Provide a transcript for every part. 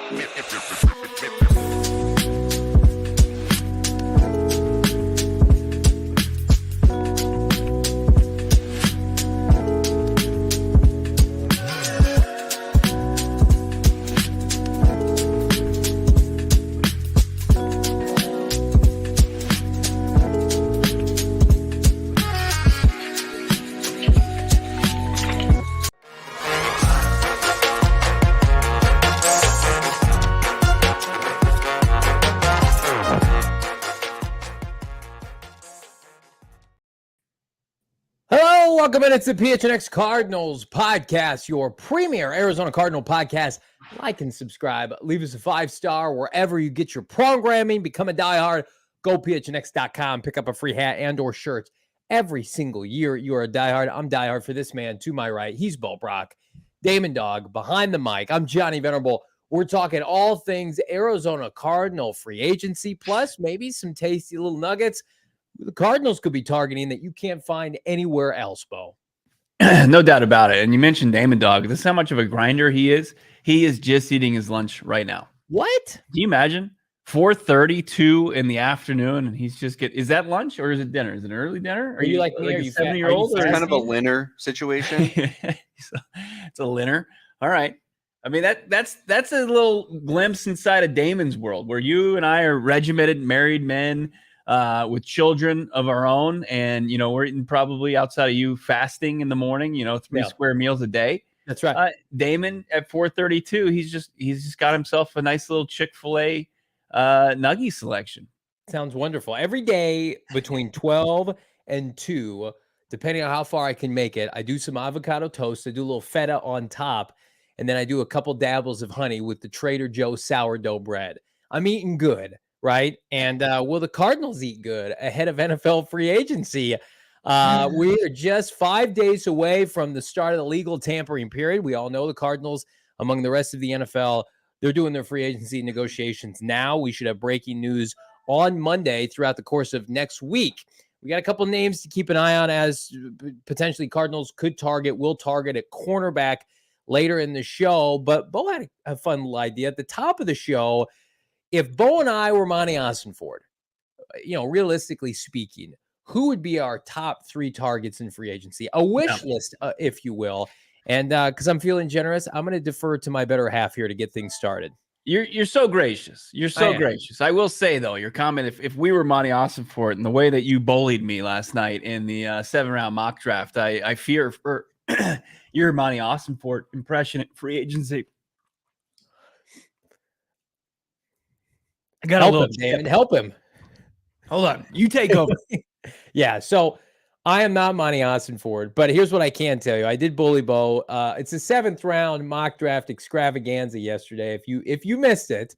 Welcome in. It's the PHNX Cardinals podcast, your premier Arizona Cardinal podcast. Like and subscribe. Leave us a 5-star wherever you get your programming. Become a diehard. Go PHNX.com. Pick up a free hat and or shirt every single year. You are a diehard. I'm diehard for this man. To my right, he's Bo Brack. Damon Dog behind the mic. I'm Johnny Venerable. We're talking all things Arizona Cardinal free agency, plus maybe some tasty little nuggets the Cardinals could be targeting that you can't find anywhere else, Bo. No doubt about it. And you mentioned Damon Dog. This is how much of a grinder he is. He is just eating his lunch right now. What? Can you imagine? 4:32 in the afternoon, and he's just is that lunch or is it dinner? Is it an early dinner? Are you like a 7-year-old? It's kind of a Linner situation. It's a Linner. All right. I mean, that's a little glimpse inside of Damon's world where you and I are regimented, married men with children of our own. And, you know, we're eating probably outside of you fasting in the morning, 3 square meals a day. That's right. Damon at 4:32, he's just got himself a nice little Chick-fil-A nuggie selection. Sounds wonderful. Every day between 12 and 2, depending on how far I can make it, I do some avocado toast. I do a little feta on top, and then I do a couple dabbles of honey with the Trader Joe's sourdough bread. I'm eating good, right? And will the Cardinals eat good ahead of NFL free agency? We are just 5 days away from the start of the legal tampering period. We all know the Cardinals, among the rest of the NFL, they're doing their free agency negotiations now. We should have breaking news on Monday throughout the course of next week. We got a couple names to keep an eye on as potentially Cardinals will target at cornerback later in the show. But Bo had a fun little idea at the top of the show. If Bo and I were Monty Ossenford, realistically speaking, who would be our top 3 targets in free agency? A wish list, if you will. And because I'm feeling generous, I'm going to defer to my better half here to get things started. You're so gracious. You're so gracious. I will say, though, your comment, if we were Monty Ossenford and the way that you bullied me last night in the 7-round mock draft, I fear for your Monty Ossenford impression at free agency. I got help him. Hold on. You take over. Yeah, so I am not Monty Ossenford, but here's what I can tell you. I did bully Bo. It's a 7th round mock draft extravaganza yesterday. If you missed it,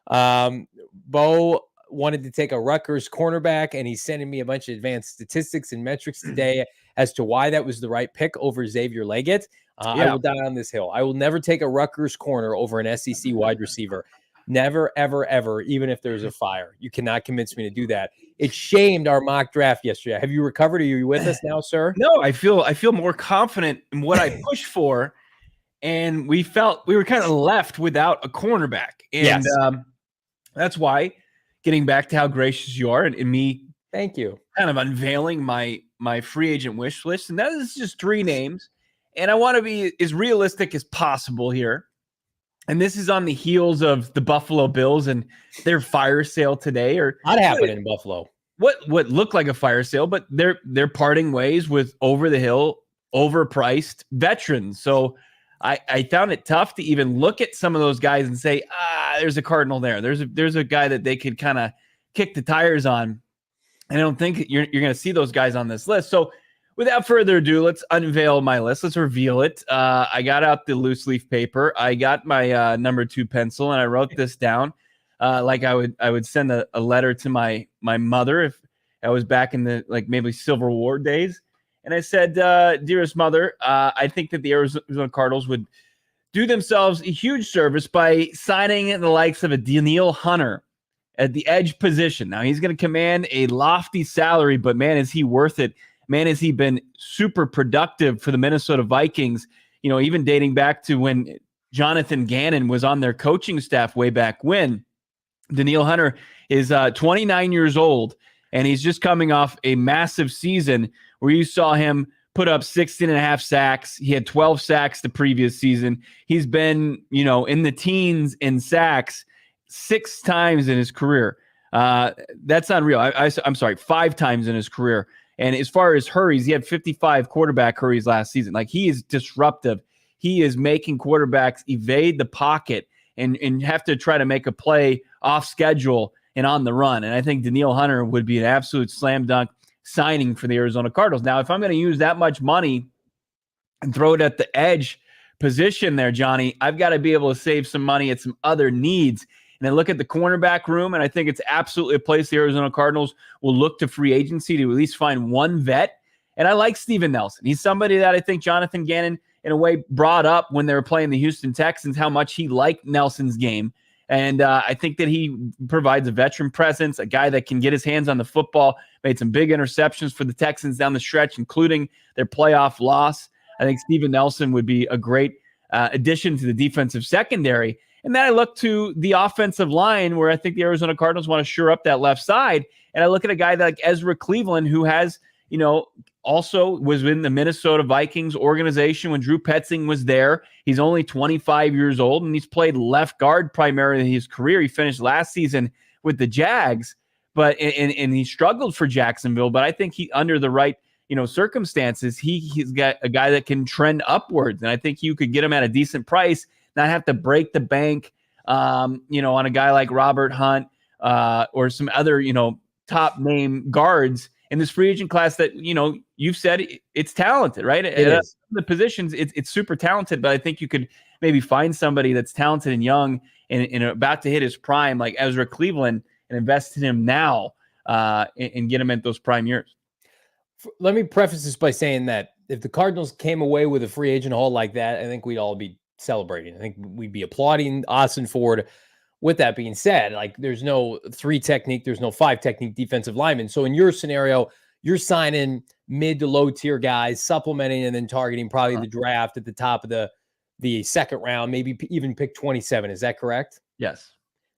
Bo wanted to take a Rutgers cornerback, and he's sending me a bunch of advanced statistics and metrics today as to why that was the right pick over Xavier Leggett. I will die on this hill. I will never take a Rutgers corner over an SEC wide receiver. Never, ever, ever, even if there's a fire. You cannot convince me to do that. It shamed our mock draft yesterday. Have you recovered? Are you with us now, sir? No, I feel more confident in what I pushed for, and we were kind of left without a cornerback. And that's why, getting back to how gracious you are and me thank you, kind of unveiling my free agent wish list. And that is just 3 names. And I want to be as realistic as possible here. And this is on the heels of the Buffalo Bills and their fire sale today. Or what happened in Buffalo? What looked like a fire sale, but they're parting ways with over the hill, overpriced veterans. So I found it tough to even look at some of those guys and say, there's a Cardinal there. There's a guy that they could kind of kick the tires on. I don't think you're going to see those guys on this list. So without further ado, let's unveil my list. Let's reveal it. I got out the loose leaf paper. I got my number 2 pencil, and I wrote this down like I would send a letter to my mother if I was back in the maybe Civil War days. And I said, dearest mother, I think that the Arizona Cardinals would do themselves a huge service by signing the likes of a Danielle Hunter at the edge position. Now, he's going to command a lofty salary, but man, is he worth it. Man, has he been super productive for the Minnesota Vikings, even dating back to when Jonathan Gannon was on their coaching staff way back when. Danielle Hunter is 29 years old, and he's just coming off a massive season where you saw him put up 16.5 sacks. He had 12 sacks the previous season. He's been, in the teens in sacks 6 times in his career. That's unreal. I'm sorry, 5 times in his career. And as far as hurries, he had 55 quarterback hurries last season. Like, he is disruptive. He is making quarterbacks evade the pocket and have to try to make a play off schedule and on the run. And I think Danielle Hunter would be an absolute slam dunk signing for the Arizona Cardinals. Now, if I'm going to use that much money and throw it at the edge position there, Johnny, I've got to be able to save some money at some other needs. And then look at the cornerback room, and I think it's absolutely a place the Arizona Cardinals will look to free agency to at least find one vet. And I like Steven Nelson. He's somebody that I think Jonathan Gannon, in a way, brought up when they were playing the Houston Texans, how much he liked Nelson's game. And I think that he provides a veteran presence, a guy that can get his hands on the football, made some big interceptions for the Texans down the stretch, including their playoff loss. I think Steven Nelson would be a great addition to the defensive secondary. And then I look to the offensive line, where I think the Arizona Cardinals want to shore up that left side. And I look at a guy like Ezra Cleveland, who has, also was in the Minnesota Vikings organization when Drew Petzing was there. He's only 25 years old, and he's played left guard primarily in his career. He finished last season with the Jags, but and he struggled for Jacksonville. But I think he, under the right circumstances, he's got a guy that can trend upwards, and I think you could get him at a decent price, not have to break the bank, on a guy like Robert Hunt or some other top name guards in this free agent class that, you've said it's talented, right? It is. The positions, it's super talented, but I think you could maybe find somebody that's talented and young and about to hit his prime, like Ezra Cleveland, and invest in him now and get him at those prime years. Let me preface this by saying that if the Cardinals came away with a free agent haul like that, I think we'd all be celebrating. I think we'd be applauding Austin Ford. With that being said, like, there's no 3 technique, there's no 5 technique defensive linemen. So in your scenario, you're signing mid to low tier guys, supplementing and then targeting probably the draft at the top of the second round, maybe even pick 27. Is that correct? Yes.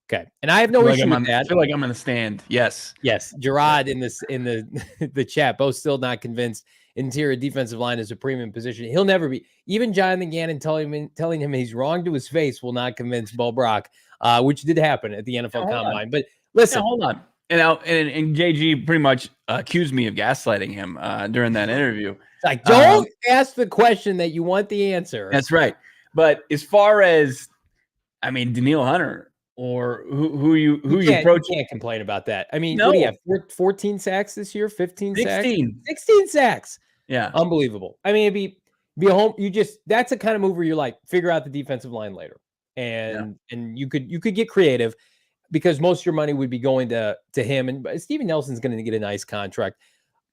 Okay. And I have no issue with that. I feel like I'm going to stand. Yes. Yes. Gerard in the chat, both still not convinced interior defensive line is a premium position. He'll never be. Even Jonathan Gannon telling him he's wrong to his face will not convince Bo Brack, which did happen at the NFL Combine. But listen. Hold on. And JG pretty much accused me of gaslighting him during that interview. It's like, don't ask the question that you want the answer. That's right. But as far as, Danielle Hunter, or who you approach, you can't complain about that. What No. do you have? 14 sacks this year? 15 sacks? 16 sacks. Yeah. Unbelievable. It'd be a home. That's a kind of move where you're like, figure out the defensive line later. And you could get creative, because most of your money would be going to him. And Steven Nelson's going to get a nice contract.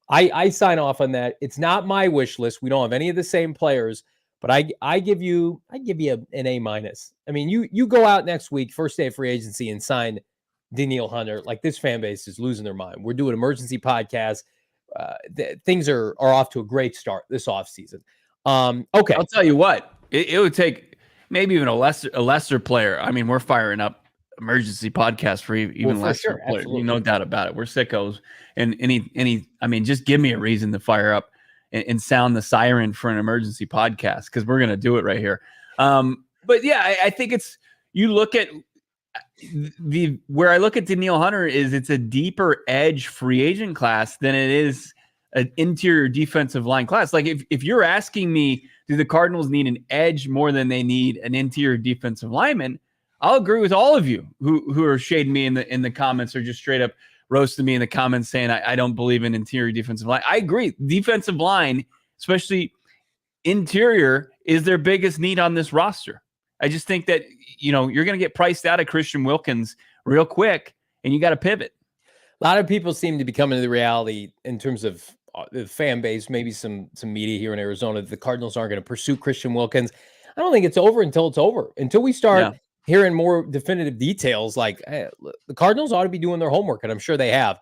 I sign off on that. It's not my wish list. We don't have any of the same players, but I give you an A-. You go out next week, first day of free agency, and sign Danielle Hunter. Like, this fan base is losing their mind. We're doing emergency podcasts. Things are off to a great start this offseason. Okay. I'll tell you what, it would take maybe even a lesser player. We're firing up emergency podcast for even lesser players. No doubt about it. We're sickos. And just give me a reason to fire up and sound the siren for an emergency podcast, because we're going to do it right here. But yeah, I think you look at where I look at Danielle Hunter is it's a deeper edge free agent class than it is an interior defensive line class. Like, if you're asking me, do the Cardinals need an edge more than they need an interior defensive lineman, I'll agree with all of you who are shading me in the comments, or just straight up roasting me in the comments saying I don't believe in interior defensive line. I agree. Defensive line, especially interior, is their biggest need on this roster. I just think that, you're going to get priced out of Christian Wilkins real quick, and you got to pivot. A lot of people seem to be coming to the reality in terms of the fan base, maybe some media here in Arizona, that the Cardinals aren't going to pursue Christian Wilkins. I don't think it's over until it's over. Until we start hearing more definitive details, like, hey, the Cardinals ought to be doing their homework, and I'm sure they have.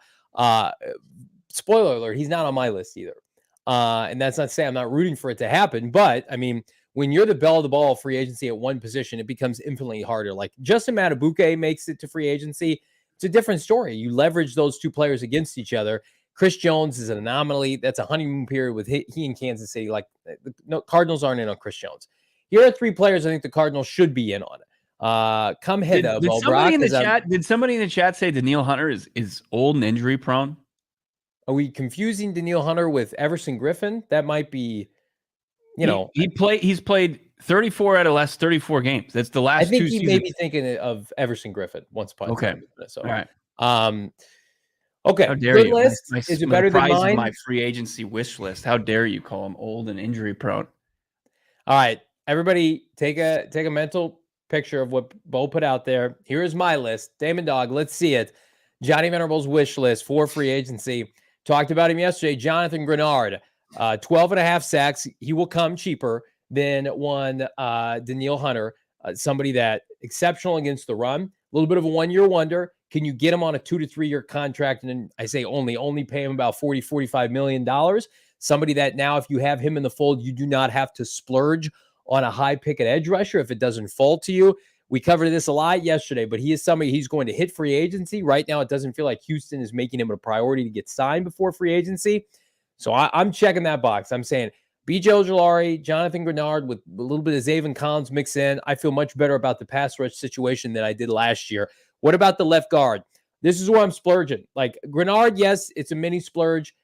Spoiler alert, he's not on my list either. And that's not to say I'm not rooting for it to happen, but when when you're the bell of the ball of free agency at one position, it becomes infinitely harder. Like Justin Madubuike makes it to free agency. It's a different story. You leverage those two players against each other. Chris Jones is an anomaly. That's a honeymoon period with he in Kansas City. Like, no, Cardinals aren't in on Chris Jones. Here are three players I think the Cardinals should be in on. Come hither, Did Brack. somebody in the chat say Danielle Hunter is old and injury prone? Are we confusing Danielle Hunter with Everson Griffin? That might be, he's played 34 out of the last 34 games. That's the last two seasons. I think he may be thinking of Everson Griffin once upon a time. All right. Okay. How dare Good you? list. Is it better than mine? My free agency wish list. How dare you call him old and injury prone? All right. Everybody take a mental picture of what Bo put out there. Here is my list. Damon Dog, let's see it. Johnny Venerable's wish list for free agency. Talked about him yesterday. Jonathan Grenard, 12 and a half sacks. He will come cheaper than one Danielle Hunter, somebody that exceptional against the run. A little bit of a one-year wonder. Can you get him on a 2 to 3 year contract? And then I say only pay him about $40-45 million. Somebody that now, if you have him in the fold, you do not have to splurge on a high pick at edge rusher if it doesn't fall to you. We covered this a lot yesterday, but he is somebody he's going to hit free agency. Right now, it doesn't feel like Houston is making him a priority to get signed before free agency. So I'm checking that box. I'm saying B.J. Ojulari, Jonathan Grenard with a little bit of Zaven Collins mix in. I feel much better about the pass rush situation than I did last year. What about the left guard? This is where I'm splurging. Like Grenard, yes, it's a mini splurge.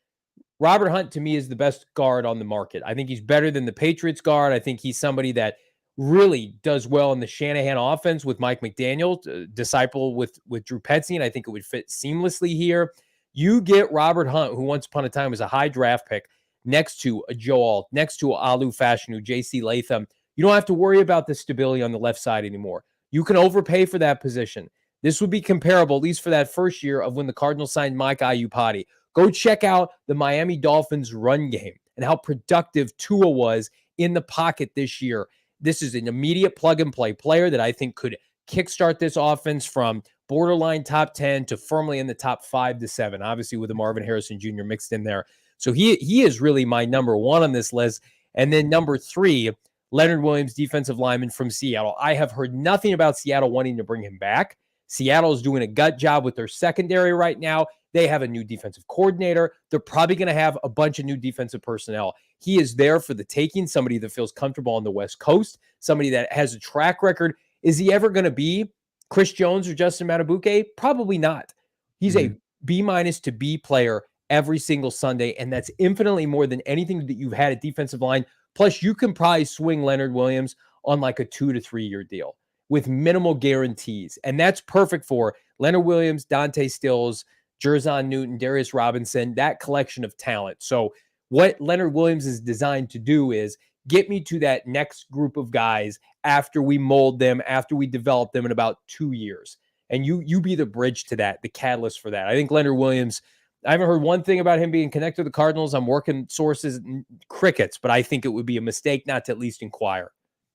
Robert Hunt, to me, is the best guard on the market. I think he's better than the Patriots guard. I think he's somebody that really does well in the Shanahan offense with Mike McDaniel, disciple with Drew Petzing. I think it would fit seamlessly here. You get Robert Hunt, who once upon a time was a high draft pick, next to a Joe Alt, next to Alu Fashanu, J.C. Latham. You don't have to worry about the stability on the left side anymore. You can overpay for that position. This would be comparable, at least for that first year, of when the Cardinals signed Mike Iupati. Go check out the Miami Dolphins run game and how productive Tua was in the pocket this year. This is an immediate plug-and-play player that I think could kickstart this offense from borderline top 10 to firmly in the top 5 to 7, obviously with the Marvin Harrison Jr. mixed in there. So he is really my number one on this list. And then number 3, Leonard Williams, defensive lineman from Seattle. I have heard nothing about Seattle wanting to bring him back. Seattle is doing a gut job with their secondary right now. They have a new defensive coordinator. They're probably going to have a bunch of new defensive personnel. He is there for the taking, somebody that feels comfortable on the West Coast, somebody that has a track record. Is he ever going to be Chris Jones or Justin Madubuike? Probably not. He's a B- to B player every single Sunday, and that's infinitely more than anything that you've had at defensive line. Plus, you can probably swing Leonard Williams on like a 2 to 3 year deal with minimal guarantees. And that's perfect for Leonard Williams, Dante Stills, Jerzon Newton, Darius Robinson, that collection of talent. So what Leonard Williams is designed to do is get me to that next group of guys after we mold them, after we develop them in about 2 years. And you be the bridge to that, the catalyst for that. I think Leonard Williams, I haven't heard one thing about him being connected to the Cardinals. I'm working sources, crickets, but I think it would be a mistake not to at least inquire.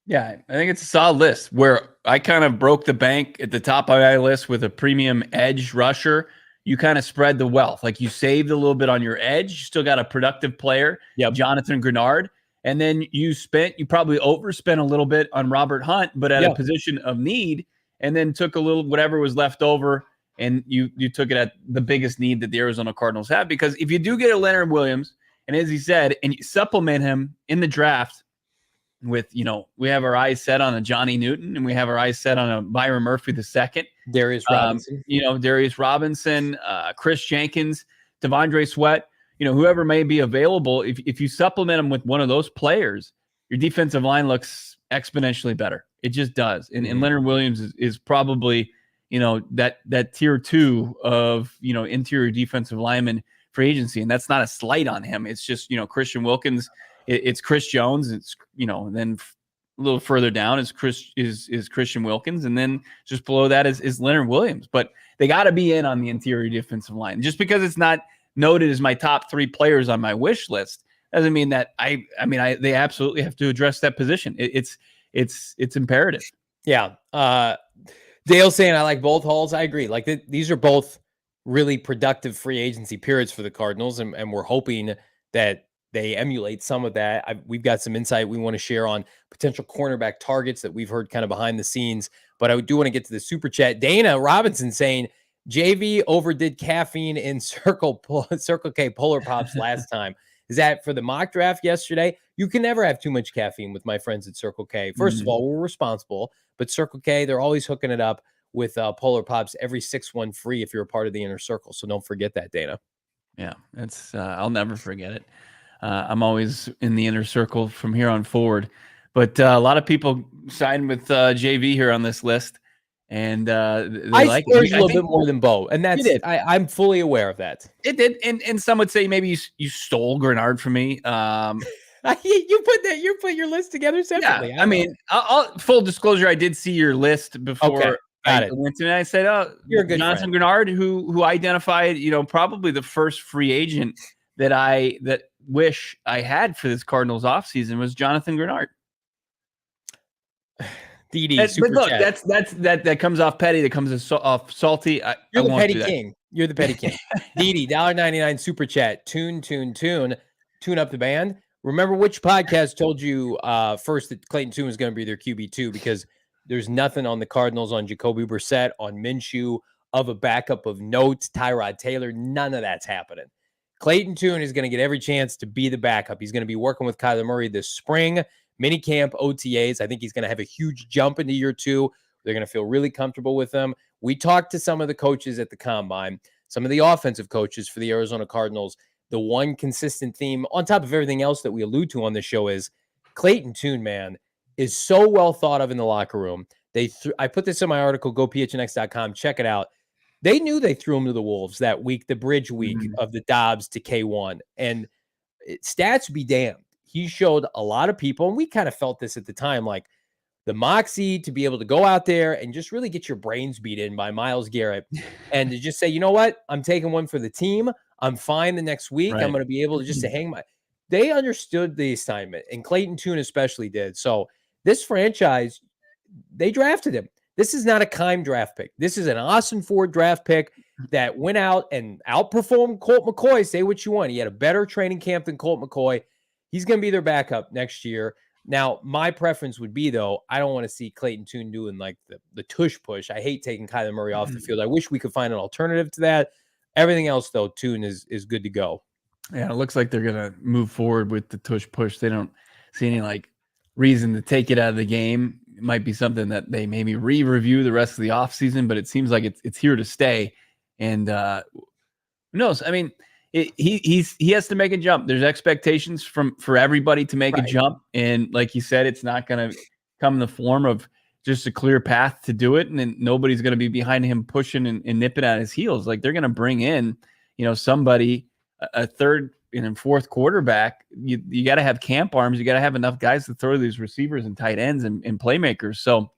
Yeah, I think it's a solid list where I kind of broke the bank at the top of my list with a premium edge rusher. You kind of spread the wealth. Like you saved a little bit on your edge. You still got a productive player, Jonathan Grenard. And then you probably overspent a little bit on Robert Hunt, but at a position of need, and then took a little, whatever was left over, and you took it at the biggest need that the Arizona Cardinals have. Because if you do get a Leonard Williams, and as he said, and you supplement him in the draft with, we have our eyes set on a Johnny Newton, and we have our eyes set on a Byron Murphy II. Darius Robinson. Darius Robinson, Chris Jenkins, Devondre Sweat, whoever may be available. If you supplement them with one of those players, your defensive line looks exponentially better. It just does. And Leonard Williams is probably, that tier 2 of, interior defensive lineman for agency. And that's not a slight on him. It's just, Christian Wilkins, it's Chris Jones. It's, and then a little further down is Christian Wilkins. And then just below that is Leonard Williams. But they got to be in on the interior defensive line. Just because it's not noted as my top 3 players on my wish list doesn't mean that they absolutely have to address that position. It's imperative. Yeah. Dale saying I like both hauls. I agree. Like these are both really productive free agency periods for the Cardinals, and we're hoping that they emulate some of that. We've got some insight we want to share on potential cornerback targets that we've heard kind of behind the scenes. But I do want to get to the super chat. Dana Robinson saying JV overdid caffeine in Circle K Polar Pops last time. Is that for the mock draft yesterday? You can never have too much caffeine with my friends at Circle K. First of all, we're responsible, but Circle K, they're always hooking it up with Polar Pops every 6-1 free if you're a part of the inner circle. So don't forget that, Dana. Yeah, it's I'll never forget it. I'm always in the inner circle from here on forward. But a lot of people signed with JV here on this list, and I like splurged a little bit more than Bo, and that's I'm fully aware of that. It did, and some would say maybe you stole Grenard from me. You put your list together separately. Yeah, I mean, I'll full disclosure, I did see your list before. I went to it. And I said, "Oh, you're a good Jonathan Grenard, who identified, probably the first free agent that wish I had for this Cardinals offseason was Jonathan Grenard." DD, but look, that comes off petty. That comes off salty. You're the petty king. You're the petty king. DD, $1.99 super chat. Tune up the band. Remember which podcast told you first that Clayton Tune was going to be their QB2, because there's nothing on the Cardinals, on Jacoby Brissett, on Minshew, of a backup of notes, Tyrod Taylor. None of that's happening. Clayton Tune is going to get every chance to be the backup. He's going to be working with Kyler Murray this spring, minicamp, OTAs. I think he's going to have a huge jump into year 2. They're going to feel really comfortable with him. We talked to some of the coaches at the Combine, some of the offensive coaches for the Arizona Cardinals. The one consistent theme, on top of everything else that we allude to on this show, is Clayton Tune, man, is so well thought of in the locker room. I put this in my article, gophnx.com. Check it out. They knew they threw him to the Wolves that week, the bridge week of the Dobbs to K1. And stats be damned. He showed a lot of people, and we kind of felt this at the time, like the moxie to be able to go out there and just really get your brains beat in by Myles Garrett and to just say, you know what? I'm taking one for the team. I'm fine the next week. Right. I'm going to be able to just to hang my – they understood the assignment, and Clayton Tune especially did. So this franchise, they drafted him. This is not a Keim draft pick. This is an Austin Ford draft pick that went out and outperformed Colt McCoy. Say what you want. He had a better training camp than Colt McCoy. He's going to be their backup next year. Now, my preference would be, though, I don't want to see Clayton Tune doing like the tush push. I hate taking Kyler Murray off the field. I wish we could find an alternative to that. Everything else, though, Tune is good to go. Yeah, it looks like they're going to move forward with the tush push. They don't see any reason to take it out of the game. It might be something that they maybe re-review the rest of the offseason, but it seems like it's here to stay. And who knows? I mean, he has to make a jump. There's expectations for everybody to make a jump. And like you said, it's not going to come in the form of just a clear path to do it. And then nobody's going to be behind him pushing and nipping at his heels. Like, they're going to bring in, somebody, a third and fourth quarterback. You got to have camp arms. You got to have enough guys to throw these receivers and tight ends and playmakers. So,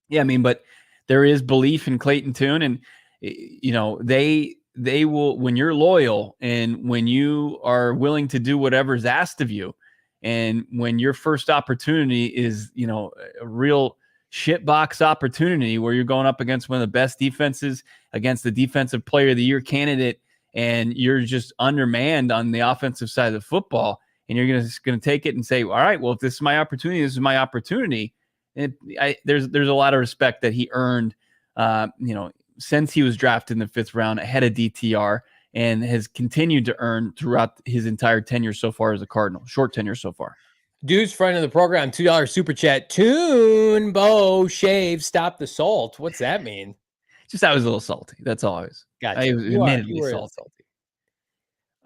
yeah, I mean, but there is belief in Clayton Tune, and they will, when you're loyal and when you are willing to do whatever's asked of you, and when your first opportunity is, a real shitbox opportunity where you're going up against one of the best defenses, against the defensive player of the year candidate, and you're just undermanned on the offensive side of the football, and you're just going to take it and say, all right, well, if this is my opportunity, this is my opportunity. And there's a lot of respect that he earned, since he was drafted in the 5th round ahead of DTR, and has continued to earn throughout his entire tenure so far as a Cardinal, short tenure so far. Dude's friend of the program, $2 super chat. Tune, Bo, shave, stop the salt. What's that mean? Just I was a little salty. That's all I was. Gotcha. I was admittedly salty.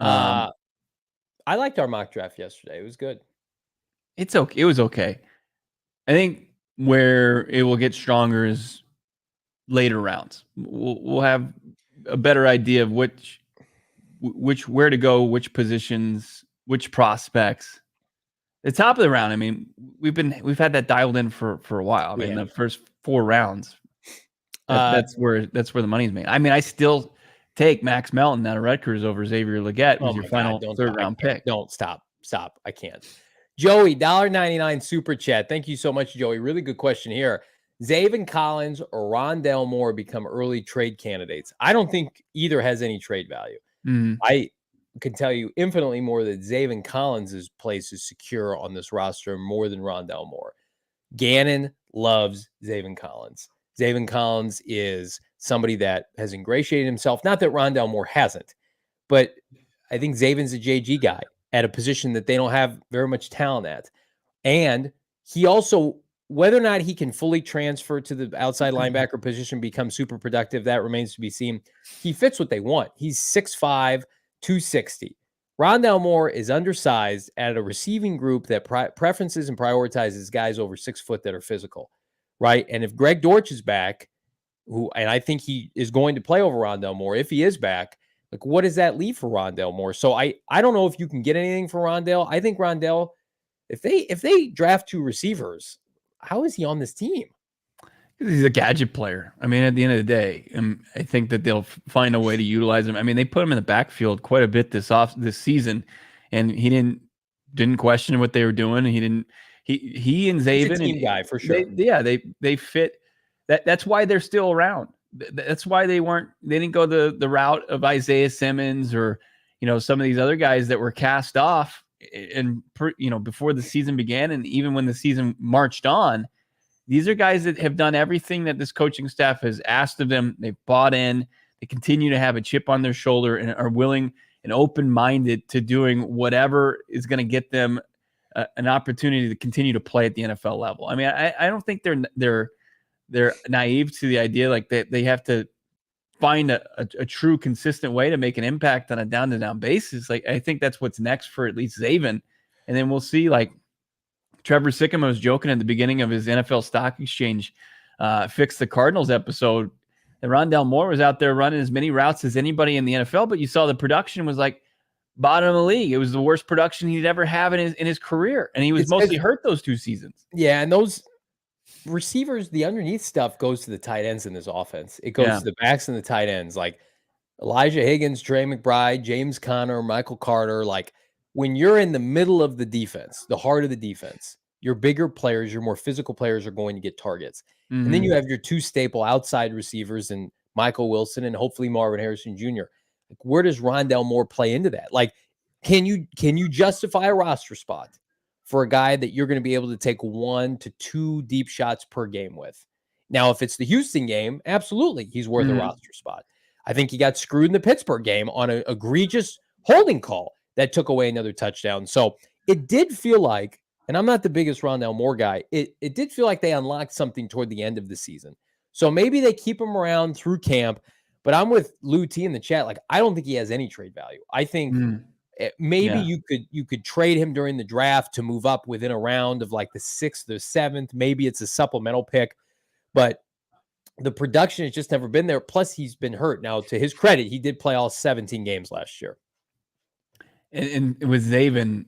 I liked our mock draft yesterday. It was good. It's okay. It was okay. I think where it will get stronger is later rounds. We'll have a better idea of where to go, which positions, which prospects. The top of the round, I mean, we've had that dialed in for a while. I mean, the first 4 rounds, that's where the money's made. I mean, I still take Max Melton out of Rutgers over Xavier Legette as your final 3rd round pick. Don't stop. I can't. Joey, $1.99 super chat. Thank you so much, Joey. Really good question here. Zaven Collins or Rondale Moore become early trade candidates. I don't think either has any trade value. can tell you infinitely more that Zaven Collins' place is secure on this roster more than Rondale Moore. Gannon loves Zaven Collins. Zaven Collins is somebody that has ingratiated himself. Not that Rondale Moore hasn't, but I think Zaven's a JG guy at a position that they don't have very much talent at. And he also, whether or not he can fully transfer to the outside linebacker position, become super productive, that remains to be seen. He fits what they want. He's 6'5", 260. Rondale Moore is undersized at a receiving group that preferences and prioritizes guys over 6 foot that are physical, right? And if Greg Dortch is back, and I think he is going to play over Rondale Moore, if he is back, like what does that leave for Rondale Moore? So I don't know if you can get anything for Rondale. I think Rondale, if they draft 2 receivers, how is he on this team? He's a gadget player. I mean, at the end of the day, I think that they'll find a way to utilize him. I mean, they put him in the backfield quite a bit this season, and he didn't question what they were doing. He didn't. He and Zaven, he's a team guy for sure. They fit. That's why they're still around. That's why they didn't go the route of Isaiah Simmons or some of these other guys that were cast off and before the season began, and even when the season marched on. These are guys that have done everything that this coaching staff has asked of them. They've bought in. They continue to have a chip on their shoulder and are willing and open-minded to doing whatever is going to get them an opportunity to continue to play at the NFL level. I mean, I don't think they're naive to the idea like that they have to find a true consistent way to make an impact on a down-to-down basis. Like I think that's what's next for at least Zaven, and then we'll see. Like Trevor Sikkema was joking at the beginning of his NFL Stock Exchange Fix the Cardinals episode. And Rondale Moore was out there running as many routes as anybody in the NFL, but you saw the production was like bottom of the league. It was the worst production he'd ever have in his career. And he was mostly hurt those 2 seasons. Yeah, and those receivers, the underneath stuff goes to the tight ends in this offense. It goes to the backs and the tight ends. Like Elijah Higgins, Trey McBride, James Conner, Michael Carter, like when you're in the middle of the defense, the heart of the defense, your bigger players, your more physical players are going to get targets. Mm-hmm. And then you have your 2 staple outside receivers and Michael Wilson and hopefully Marvin Harrison Jr. Like, where does Rondale Moore play into that? Like, can you justify a roster spot for a guy that you're going to be able to take 1 to 2 deep shots per game with? Now, if it's the Houston game, absolutely, he's worth a roster spot. I think he got screwed in the Pittsburgh game on an egregious holding call that took away another touchdown. So it did feel like, and I'm not the biggest Rondale Moore guy, it did feel like they unlocked something toward the end of the season. So maybe they keep him around through camp, but I'm with Lou T in the chat. Like, I don't think he has any trade value. I think maybe you could trade him during the draft to move up within a round of like the 6th or 7th. Maybe it's a supplemental pick, but the production has just never been there. Plus he's been hurt. Now, to his credit, he did play all 17 games last year. And with Zaven,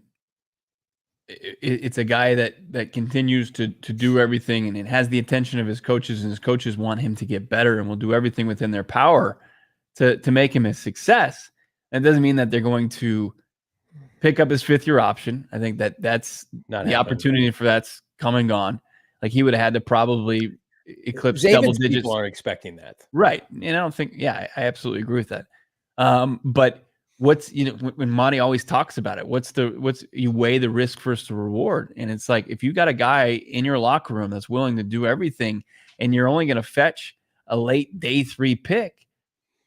it's a guy that continues to do everything, and it has the attention of his coaches, and his coaches want him to get better and will do everything within their power to make him a success. That doesn't mean that they're going to pick up his 5th-year option. I think that's not the opportunity for that's come and gone. Like he would have had to probably eclipse double digits. People aren't expecting that, right? And I don't think. Yeah, I absolutely agree with that. But what's when Monty always talks about it, what's you weigh the risk versus the reward, and it's like if you got a guy in your locker room that's willing to do everything, and you're only going to fetch a late day 3 pick,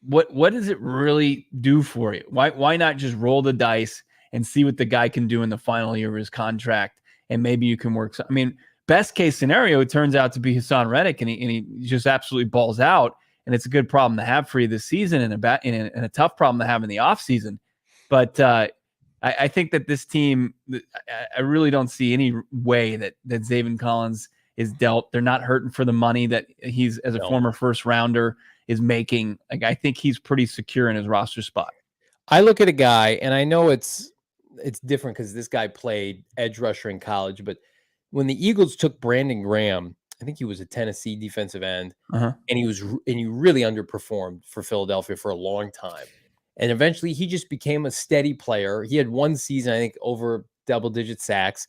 what does it really do for you? Why not just roll the dice and see what the guy can do in the final year of his contract, and maybe you can work. I mean, best case scenario, it turns out to be Hassan Reddick, and he just absolutely balls out. And it's a good problem to have for you this season and a tough problem to have in the offseason. But I think that this team, I really don't see any way that Zaven Collins is dealt. They're not hurting for the money that he's, as a former first rounder, is making. Like, I think he's pretty secure in his roster spot. I look at a guy, and I know it's different because this guy played edge rusher in college, but when the Eagles took Brandon Graham, I think he was a Tennessee defensive end, and he really underperformed for Philadelphia for a long time. And eventually he just became a steady player. He had 1 season, I think, over double-digit sacks,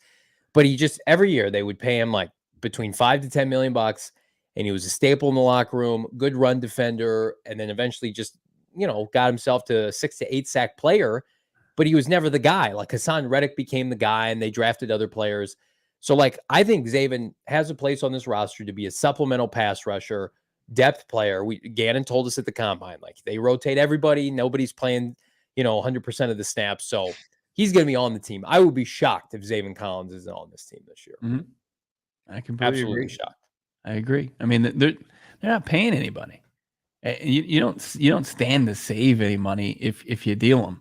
but he just every year they would pay him like between $5 to $10 million, and he was a staple in the locker room, good run defender, and then eventually just got himself to a 6 to 8 sack player. but he was never the guy. Like Hassan Reddick became the guy, and they drafted other players. So, like, I think Zaven has a place on this roster to be a supplemental pass rusher, depth player. Gannon told us at the combine, like, they rotate everybody. Nobody's playing, 100% of the snaps. So he's going to be on the team. I would be shocked if Zaven Collins isn't on this team this year. Mm-hmm. I completely Absolutely agree. shocked. I agree. I mean, they're not paying anybody. You don't stand to save any money if you deal them,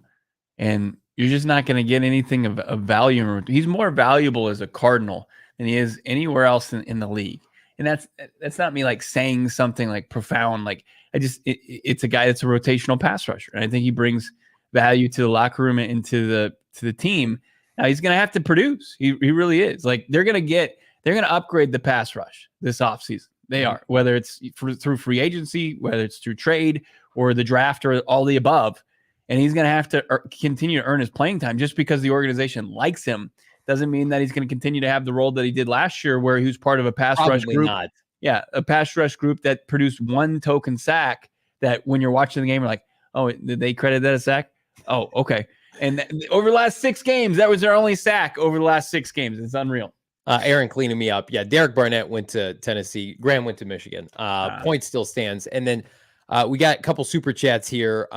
and you're just not going to get anything of value. He's more valuable as a Cardinal than he is anywhere else in the league. And that's not me like saying something like profound. Like it's a guy that's a rotational pass rusher, and I think he brings value to the locker room and to the team. Now he's going to have to produce. He really is. Like they're going to upgrade the pass rush this offseason. They are, whether it's through free agency, whether it's through trade or the draft or all the above. And he's going to have to continue to earn his playing time. Just because the organization likes him doesn't mean that he's going to continue to have the role that he did last year, where he was part of a pass rush group. Not. Yeah, a pass rush group that produced one token sack that when you're watching the game, you're like, oh, did they credit that a sack? Oh, okay. And over the last 6 games, that was their only sack over the last 6 games. It's unreal. Aaron cleaning me up. Yeah, Derek Barnett went to Tennessee. Graham went to Michigan. Point still stands. And then we got a couple super chats here.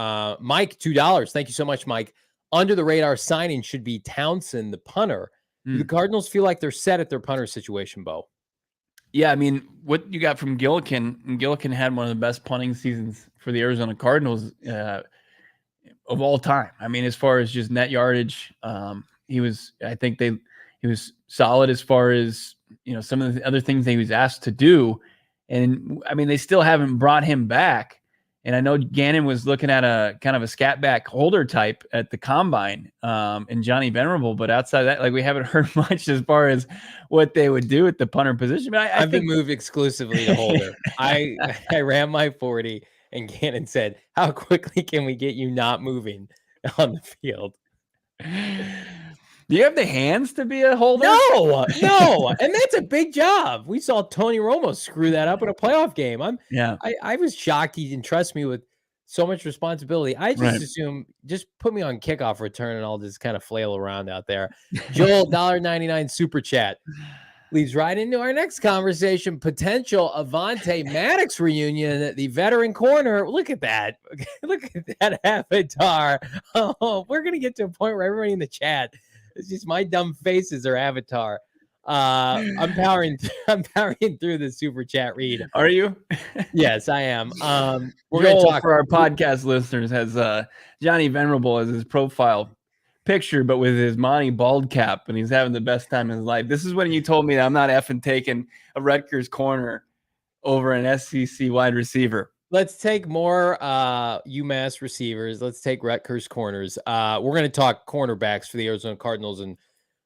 Mike, $2. Thank you so much, Mike. Under the radar signing should be Townsend, the punter. Do the Cardinals feel like they're set at their punter situation, Bo? Yeah, I mean, what you got from Gillikin, and Gillikin had one of the best punting seasons for the Arizona Cardinals of all time. I mean, as far as just net yardage, he was solid as far as, some of the other things that he was asked to do. And I mean, they still haven't brought him back. And I know Gannon was looking at a kind of a scat back holder type at the combine in Johnny Venerable, but outside of that, like we haven't heard much as far as what they would do at the punter position. But I've been moved exclusively to holder. I ran my 40 and Gannon said, how quickly can we get you not moving on the field? Do you have the hands to be a holder? No. And that's a big job. We saw Tony Romo screw that up in a playoff game. I was shocked he didn't trust me with so much responsibility. I just assume just put me on kickoff return and I'll just kind of flail around out there. Joel, $1.99 super chat leads right into our next conversation. Potential Avonte Maddox reunion at the veteran corner. Look at that. Look at that avatar. Oh, we're going to get to a point where everybody in the chat, it's just my dumb faces are avatar. I'm powering through the super chat read. Are you? Yes, I am. We're going to talk for our podcast listeners has Johnny Venerable as his profile picture, but with his Monty bald cap, and he's having the best time in his life. This is when you told me that I'm not effing taking a Rutgers corner over an SEC wide receiver. Let's take more UMass receivers. Let's take Rutgers corners. We're going to talk cornerbacks for the Arizona Cardinals and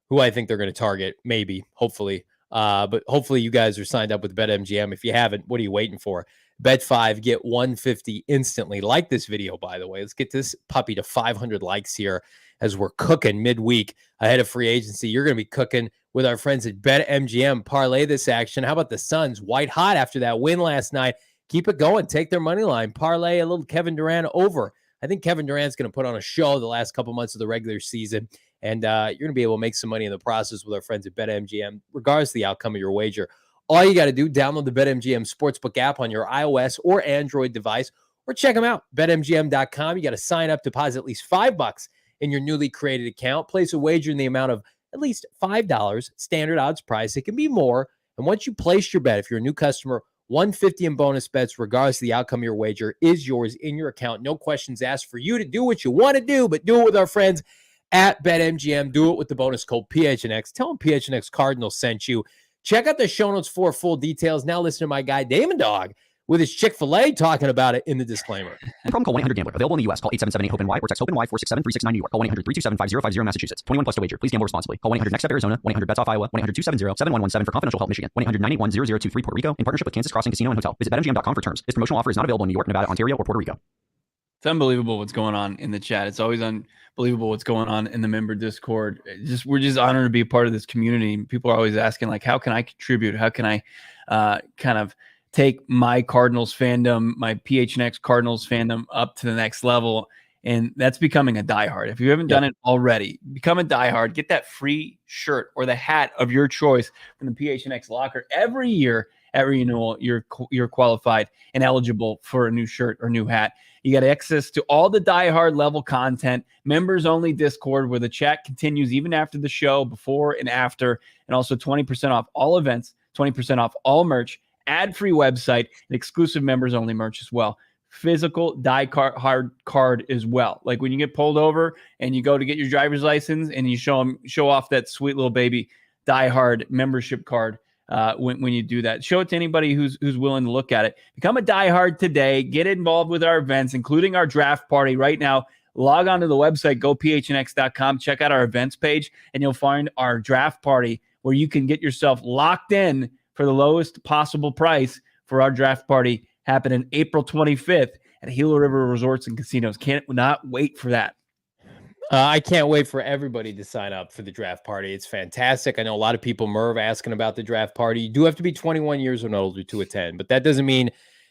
who I think they're going to target, maybe, hopefully. But hopefully you guys are signed up with BetMGM. If you haven't, what are you waiting for? Bet 5, get 150 instantly. Like this video, by the way. Let's get this puppy to 500 likes here as we're cooking midweek ahead of free agency. You're going to be cooking with our friends at BetMGM. Parlay this action. How about the Suns? White hot after that win last night. Keep it going. Take their money line. Parlay a little Kevin Durant over. I think Kevin Durant's going to put on a show the last couple months of the regular season, and you're going to be able to make some money in the process with our friends at BetMGM, regardless of the outcome of your wager. All you got to do, download the BetMGM Sportsbook app on your iOS or Android device, or check them out, BetMGM.com. You got to sign up, deposit at least $5 in your newly created account, place a wager in the amount of at least $5, standard odds price. It can be more, and once you place your bet, if you're a new customer, $150 in bonus bets, regardless of the outcome of your wager, is yours in your account. No questions asked for you to do what you want to do, but do it with our friends at BetMGM. Do it with the bonus code PHNX. Tell them PHNX Cardinals sent you. Check out the show notes for full details. Now listen to my guy, Damon Dog, with his Chick-fil-A talking about it in the disclaimer. From call 1-800-GAMBLER. Available in the U.S. Call 877-8-HOPE-NY or text HOPE-NY 467-369 New York. Call 1-800-327-5050 Massachusetts. 21 plus to wager. Please gamble responsibly. Call 1-800-NEXT-STEP Arizona. 1-800-BETS-OFF Iowa. 1-800-270-7117 for confidential help Michigan. 1-800-981-0023 Puerto Rico in partnership with Kansas Crossing Casino and Hotel. Visit BetMGM.com for terms. This promotional offer is not available in New York, Nevada, Ontario, or Puerto Rico. It's unbelievable what's going on in the chat. It's always unbelievable what's going on in the member Discord. We're just honored to be a part of this community. People are always asking, like, how can I contribute? How can I kind of take my Cardinals fandom, my PHNX Cardinals fandom up to the next level? And that's becoming a diehard. If you haven't done it already, become a diehard. Get that free shirt or the hat of your choice from the PHNX locker. Every year at renewal, you're qualified and eligible for a new shirt or new hat. You got access to all the diehard level content, members only Discord where the chat continues even after the show, before and after, and also 20% off all events, 20% off all merch, ad-free website, and exclusive members only merch as well. Physical hard card as well. Like when you get pulled over and you go to get your driver's license and you show off that sweet little baby diehard membership card. When you do that, show it to anybody who's willing to look at it. Become a diehard today. Get involved with our events, including our draft party right now. Log on to the website, gophnx.com, check out our events page, and you'll find our draft party where you can get yourself locked in for the lowest possible price for our draft party happening April 25th at Gila River Resorts and Casinos. Cannot wait for that. I can't wait for everybody to sign up for the draft party. It's fantastic. I know a lot of people, Merv, asking about the draft party. You do have to be 21 years or older to attend, but that doesn't mean,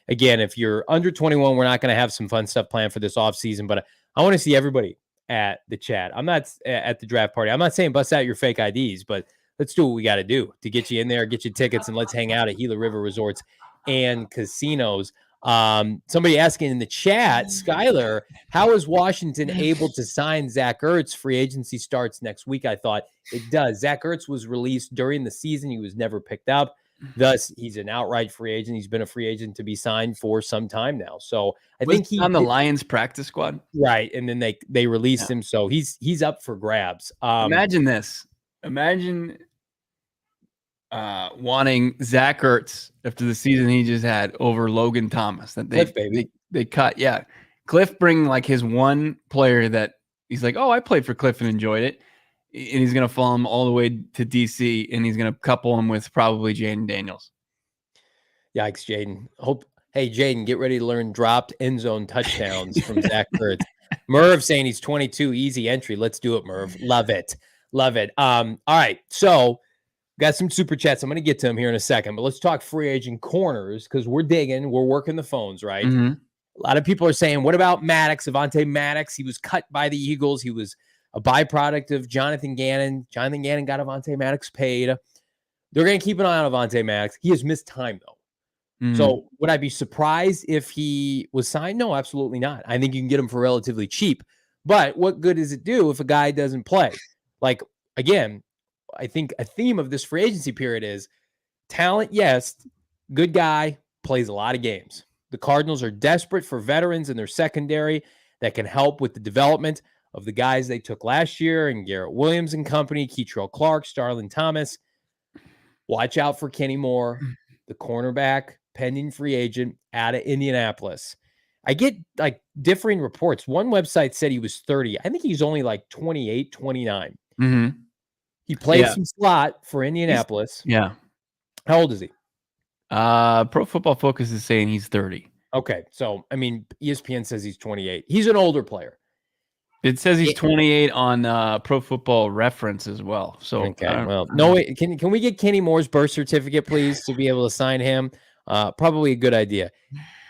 again, if you're under 21, we're not going to have some fun stuff planned for this offseason, but I want to see everybody at the chat. I'm not at the draft party. I'm not saying bust out your fake IDs, but let's do what we got to do to get you in there, get you tickets, and let's hang out at Gila River Resorts and Casinos. Somebody asking in the chat, Skylar, how is Washington able to sign Zach Ertz? Free agency starts next week. I thought it does. Zach Ertz was released during the season. He was never picked up. Thus, he's an outright free agent. He's been a free agent to be signed for some time now. So I think he's on the Lions practice squad. Right. And then they released him. So he's up for grabs. Imagine this. Imagine wanting Zach Ertz after the season he just had over Logan Thomas that they cut. Yeah. Cliff bring like his one player that he's like, oh, I played for Cliff and enjoyed it. And he's going to follow him all the way to DC and he's going to couple him with probably Jaden Daniels. Yikes, Jaden. Hey, Jaden, get ready to learn dropped end zone touchdowns from Zach Ertz. Merv saying he's 22, easy entry. Let's do it, Merv. Love it. Love it. All right. So, got some super chats. I'm going to get to them here in a second, but let's talk free agent corners because we're digging. We're working the phones, right? Mm-hmm. A lot of people are saying, what about Maddox, Avonte Maddox? He was cut by the Eagles. He was a byproduct of Jonathan Gannon. Jonathan Gannon got Avonte Maddox paid. They're going to keep an eye on Avonte Maddox. He has missed time, though. Mm-hmm. So would I be surprised if he was signed? No, absolutely not. I think you can get him for relatively cheap. But what good does it do if a guy doesn't play? Like, again, I think a theme of this free agency period is talent, yes, good guy, plays a lot of games. The Cardinals are desperate for veterans in their secondary that can help with the development of the guys they took last year and Garrett Williams and company, Keitrell Clark, Starlin Thomas. Watch out for Kenny Moore, the cornerback, pending free agent out of Indianapolis. I get like differing reports. One website said he was 30. I think he's only like 28, 29. Mm-hmm. He played some slot for Indianapolis. Yeah. How old is he? Pro Football Focus is saying he's 30. Okay. So, I mean, ESPN says he's 28. He's an older player. It says he's 28 on Pro Football Reference as well. So, okay. Well, no way. Can we get Kenny Moore's birth certificate, please, to be able to sign him? Probably a good idea.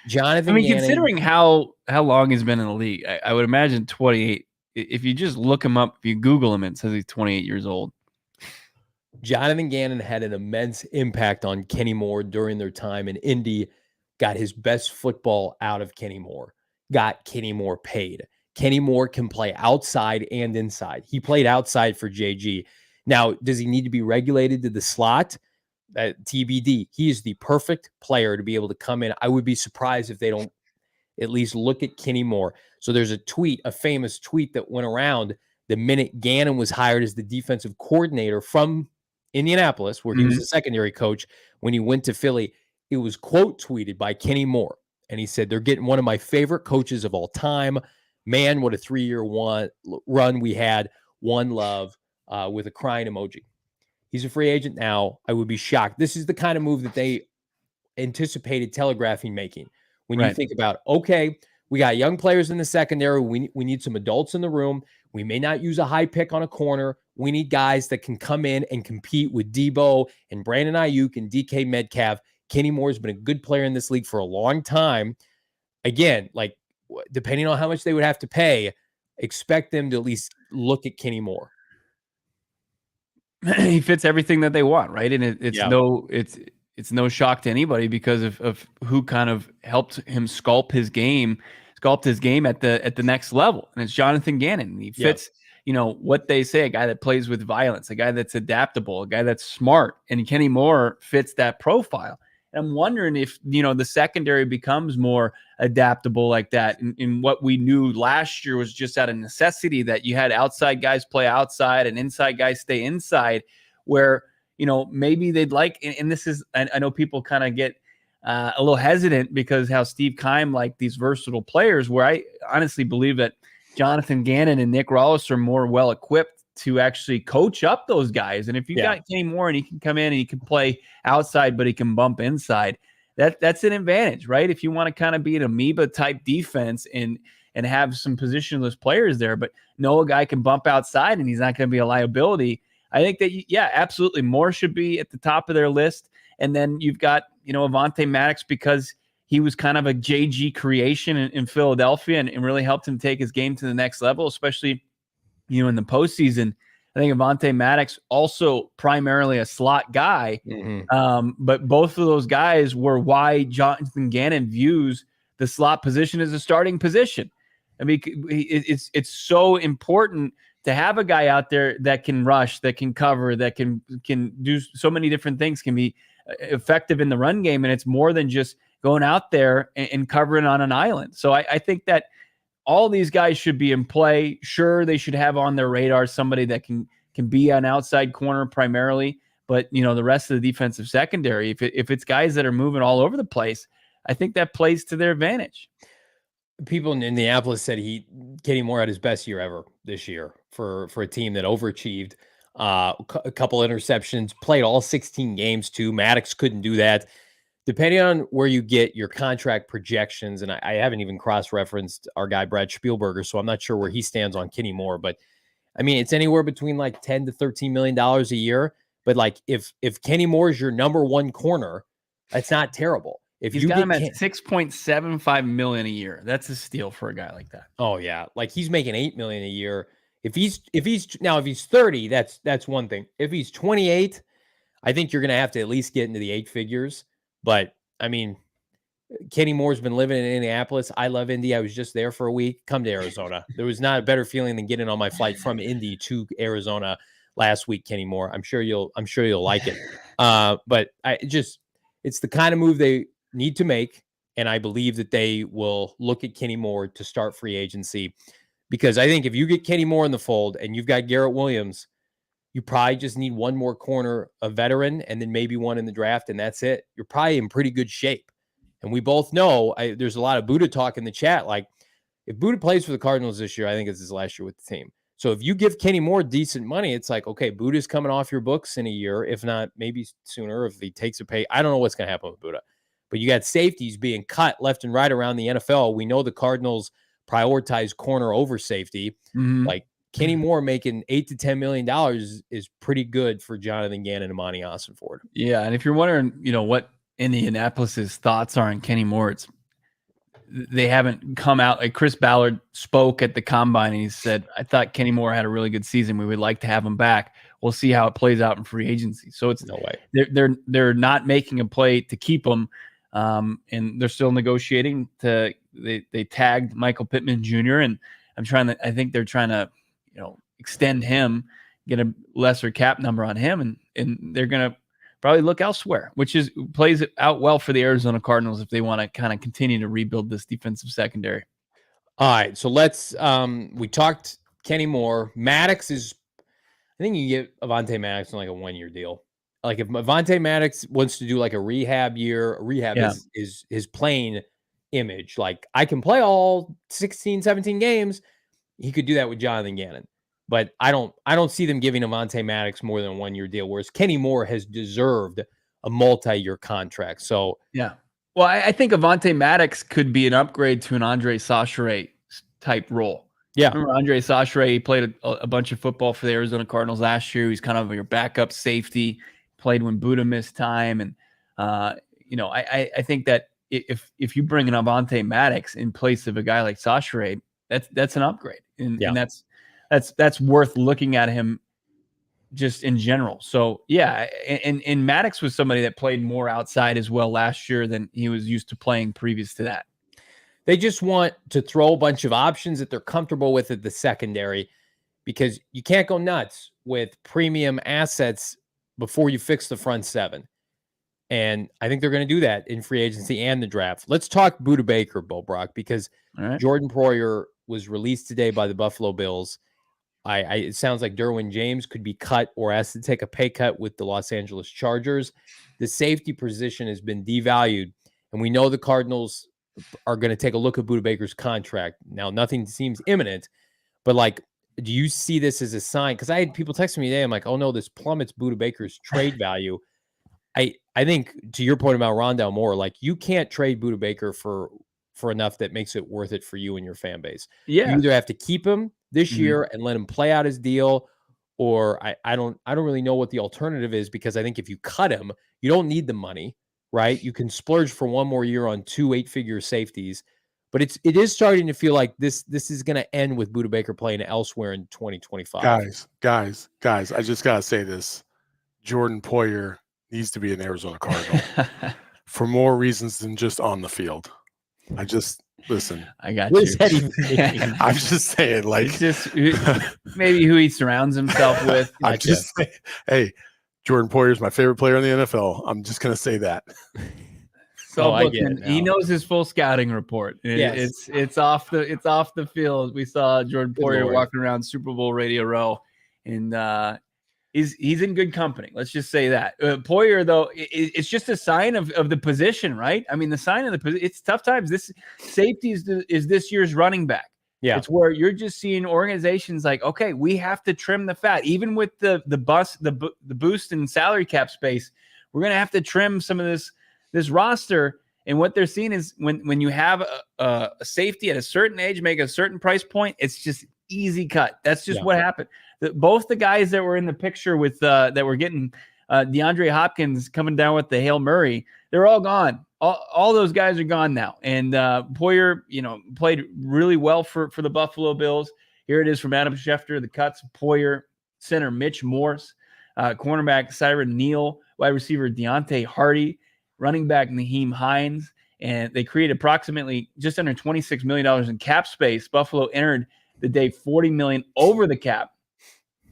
Jonathan Gannon, considering how long he's been in the league, I would imagine 28. If you just look him up, if you Google him, it says he's 28 years old. Jonathan Gannon had an immense impact on Kenny Moore during their time in Indy, got his best football out of Kenny Moore, got Kenny Moore paid. Kenny Moore can play outside and inside. He played outside for JG. Now, does he need to be regulated to the slot? TBD. He is the perfect player to be able to come in. I would be surprised if they don't at least look at Kenny Moore. So there's a famous tweet that went around the minute Gannon was hired as the defensive coordinator from Indianapolis, where he was a secondary coach. When he went to Philly, it was quote tweeted by Kenny Moore. And he said, they're getting one of my favorite coaches of all time. Man, what a 3-year run we had. One love with a crying emoji. He's a free agent now. I would be shocked. This is the kind of move that they anticipated telegraphing making. When you think about, okay, we got young players in the secondary. We need some adults in the room. We may not use a high pick on a corner. We need guys that can come in and compete with Debo and Brandon Ayuk and DK Metcalf. Kenny Moore has been a good player in this league for a long time. Again, like depending on how much they would have to pay, expect them to at least look at Kenny Moore. He fits everything that they want, right? And it's no shock to anybody because of who kind of helped him sculpt his game at the next level. And it's Jonathan Gannon. And he fits, what they say, a guy that plays with violence, a guy that's adaptable, a guy that's smart. And Kenny Moore fits that profile. And I'm wondering if, the secondary becomes more adaptable like that. And what we knew last year was just out of necessity that you had outside guys play outside and inside guys stay inside, where, maybe they'd like, and this is, I know people kind of get a little hesitant because how Steve Keim liked these versatile players, where I honestly believe that Jonathan Gannon and Nick Rawls are more well equipped to actually coach up those guys. And if you got Kenny Moore and he can come in and he can play outside, but he can bump inside, that's an advantage, right? If you want to kind of be an amoeba type defense and have some positionless players there, but know a guy can bump outside and he's not going to be a liability. I think that, absolutely. Moore should be at the top of their list. And then you've got, Avonte Maddox, because he was kind of a JG creation in Philadelphia and really helped him take his game to the next level, especially in the postseason. I think Avonte Maddox also primarily a slot guy, but both of those guys were why Jonathan Gannon views the slot position as a starting position. I mean, it's so important to have a guy out there that can rush, that can cover, that can do so many different things, can be effective in the run game, and it's more than just going out there and covering on an island. So I think that all these guys should be in play. Sure, they should have on their radar somebody that can be an outside corner primarily, but the rest of the defensive secondary, if it's guys that are moving all over the place, I think that plays to their advantage. People in Indianapolis said Kenny Moore had his best year ever this year for a team that overachieved. A couple interceptions, played all 16 games too. Maddox couldn't do that. Depending on where you get your contract projections, and I haven't even cross-referenced our guy Brad Spielberger, so I'm not sure where he stands on Kenny Moore, but I mean, it's anywhere between like $10 to $13 million a year. But like if Kenny Moore is your number one corner, that's not terrible. If he's got him at $6.75 million a year, that's a steal for a guy like that. Oh yeah, like he's making $8 million a year. If he's 30, that's one thing. If he's 28, I think you're going to have to at least get into the 8 figures. But I mean, Kenny Moore's been living in Indianapolis. I love Indy. I was just there for a week. Come to Arizona. There was not a better feeling than getting on my flight from Indy to Arizona last week, Kenny Moore. I'm sure you'll like it. But it's the kind of move they need to make. And I believe that they will look at Kenny Moore to start free agency, because I think if you get Kenny Moore in the fold and you've got Garrett Williams, you probably just need one more corner, a veteran, and then maybe one in the draft, and that's it. You're probably in pretty good shape. And we both know there's a lot of Budda talk in the chat. Like, if Budda plays for the Cardinals this year, I think it's his last year with the team. So if you give Kenny Moore decent money, it's like, okay, Budda's coming off your books in a year, if not maybe sooner, if he takes a pay. I don't know what's going to happen with Budda. But you got safeties being cut left and right around the NFL. We know the Cardinals prioritize corner over safety. Like, Kenny Moore making $8 to $10 million is pretty good for Jonathan Gannon and Monty Ossenford. Yeah, and if you're wondering, what Indianapolis's thoughts are on Kenny Moore, they haven't come out. Like, Chris Ballard spoke at the combine and he said, "I thought Kenny Moore had a really good season. We would like to have him back. We'll see how it plays out in free agency." So it's no way. They're not making a play to keep him, and they're still negotiating. They tagged Michael Pittman Jr. and I think they're trying to extend him, get a lesser cap number on him, and they're going to probably look elsewhere, which plays out well for the Arizona Cardinals if they want to kind of continue to rebuild this defensive secondary. All right, so let's we talked Kenny Moore. Maddox is, I think you get Avonte Maddox on like a 1-year deal. Like, if Avonte Maddox wants to do like a rehab year, is his playing image. Like, I can play all 16, 17 games. He could do that with Jonathan Gannon. But I don't see them giving Avonte Maddox more than a 1-year deal, whereas Kenny Moore has deserved a multi-year contract. So yeah. Well, I think Avonte Maddox could be an upgrade to an Andre Chachere type role. Yeah. Remember Andre Chachere? He played a bunch of football for the Arizona Cardinals last year. He's kind of your backup safety, played when Budda missed time. And, I think that if you bring an Avonte Maddox in place of a guy like Sasha, that's an upgrade, and that's worth looking at him just in general. So yeah, and Maddox was somebody that played more outside as well last year than he was used to playing previous to that. They just want to throw a bunch of options that they're comfortable with at the secondary, because you can't go nuts with premium assets before you fix the front seven. And I think they're going to do that in free agency and the draft. Let's talk Budda Baker, Bo Brock, because Jordan Poyer was released today by the Buffalo Bills. It sounds like Derwin James could be cut or has to take a pay cut with the Los Angeles Chargers. The safety position has been devalued, and we know the Cardinals are going to take a look at Budda Baker's contract. Now, nothing seems imminent, but like, do you see this as a sign? Because I had people texting me today. I'm like, oh no, this plummets Budda Baker's trade value. I think, to your point about Rondale Moore, like, you can't trade Budda Baker for enough that makes it worth it for you and your fan base. Yeah. You either have to keep him this year and let him play out his deal, or I don't really know what the alternative is, because I think if you cut him, you don't need the money, right? You can splurge for one more year on 2 8-figure safeties. But it is starting to feel like this is going to end with Budda Baker playing elsewhere in 2025. Guys, I just got to say this. Jordan Poyer needs to be an Arizona Cardinal for more reasons than just on the field. Listen. I got you. I'm just saying, like, it's just maybe who he surrounds himself with. I'm just saying, hey, Jordan Poyer is my favorite player in the NFL. I'm just going to say that. So he knows his full scouting report. It's off the field. We saw Jordan Poyer walking around Super Bowl Radio Row, and he's in good company. Let's just say that. Poyer, though, it's just a sign of the position, right? I mean, the sign of the position. It's tough times. This safety is this year's running back. Yeah, it's where you're just seeing organizations like, okay, we have to trim the fat, even with the boost in salary cap space. We're gonna have to trim some of this roster. And what they're seeing is when you have a safety at a certain age, make a certain price point, it's just easy cut. That's just what happened. Both the guys that were in the picture with that were getting DeAndre Hopkins coming down with the Hail Murray, they're all gone. All those guys are gone now. And Poyer, played really well for the Buffalo Bills. Here it is from Adam Schefter, the cuts: Poyer, center Mitch Morse, cornerback Cyron Neal, wide receiver Deontay Hardy, running back Naheem Hines. And they created approximately just under $26 million in cap space. Buffalo entered the day $40 million over the cap.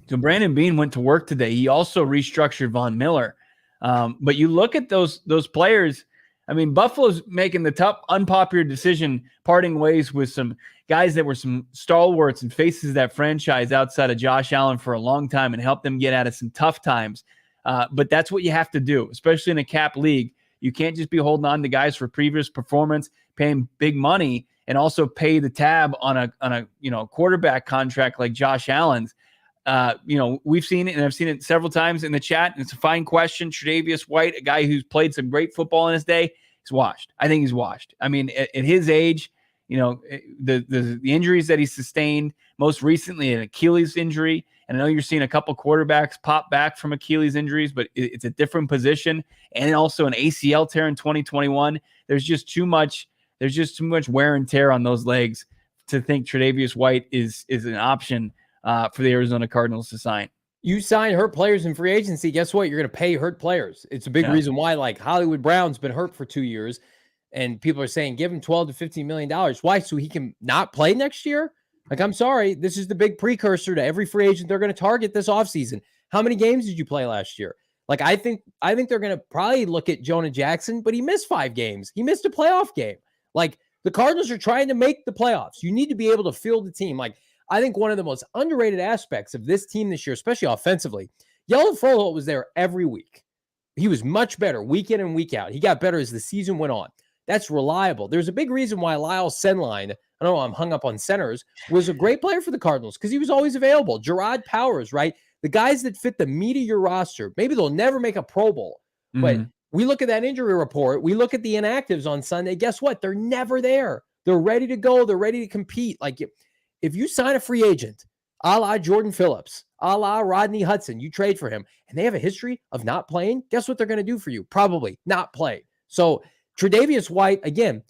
So Brandon Beane went to work today. He also restructured Von Miller. But you look at those players. I mean, Buffalo's making the tough, unpopular decision, parting ways with some guys that were some stalwarts and faces of that franchise outside of Josh Allen for a long time and helped them get out of some tough times. But that's what you have to do, especially in a cap league. You can't just be holding on to guys for previous performance, paying big money, and also pay the tab on a quarterback contract like Josh Allen's. We've seen it, and I've seen it several times in the chat, and it's a fine question. Tre'Davious White, a guy who's played some great football in his day, he's washed. I think he's washed. I mean, at his age, the injuries that he sustained, most recently an Achilles injury, and I know you're seeing a couple quarterbacks pop back from Achilles injuries, but it's a different position, and also an ACL tear in 2021. There's just too much wear and tear on those legs to think Tre'Davious White is an option for the Arizona Cardinals to sign. You sign hurt players in free agency, guess what? You're going to pay hurt players. It's a big reason why, like, Hollywood Brown's been hurt for 2 years, and people are saying give him $12 to $15 million. Why? So he can not play next year? Like, I'm sorry. This is the big precursor to every free agent they're going to target this offseason. How many games did you play last year? Like, I think they're going to probably look at Jonah Jackson, but he missed 5 games. He missed a playoff game. Like, the Cardinals are trying to make the playoffs. You need to be able to field the team. Like, I think one of the most underrated aspects of this team this year, especially offensively, Yeldon Froholt was there every week. He was much better week in and week out. He got better as the season went on. That's reliable. There's a big reason why Lyle Senline, I don't know, I'm hung up on centers, was a great player for the Cardinals because he was always available. Gerard Powers, right? The guys that fit the meat of your roster, maybe they'll never make a Pro Bowl, but we look at that injury report. We look at the inactives on Sunday. Guess what? They're never there. They're ready to go. They're ready to compete. Like, if you sign a free agent, a la Jordan Phillips, a la Rodney Hudson, you trade for him, and they have a history of not playing, guess what they're going to do for you? Probably not play. So Tre'Davious White, again,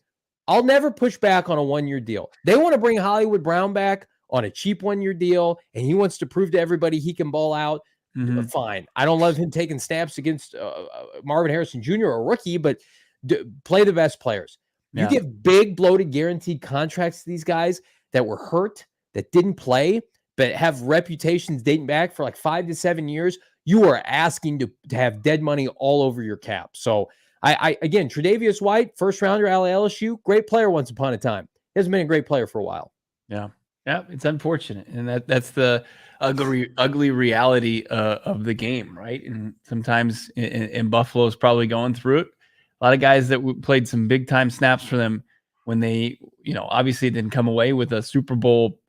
I'll never push back on a 1-year deal. They want to bring Hollywood Brown back on a cheap 1-year deal, and he wants to prove to everybody he can ball out. Fine. I don't love him taking snaps against Marvin Harrison Jr., a rookie, but play the best players. You give big, bloated, guaranteed contracts to these guys that were hurt, that didn't play, but have reputations dating back for like 5 to 7 years. You are asking to have dead money all over your cap. So, again, Tre'Davious White, first rounder out of LSU, great player once upon a time. He hasn't been a great player for a while. Yeah, it's unfortunate, and that's the ugly reality of the game, right? And sometimes, and Buffalo's probably going through it. A lot of guys that played some big time snaps for them when they, obviously didn't come away with a Super Bowl,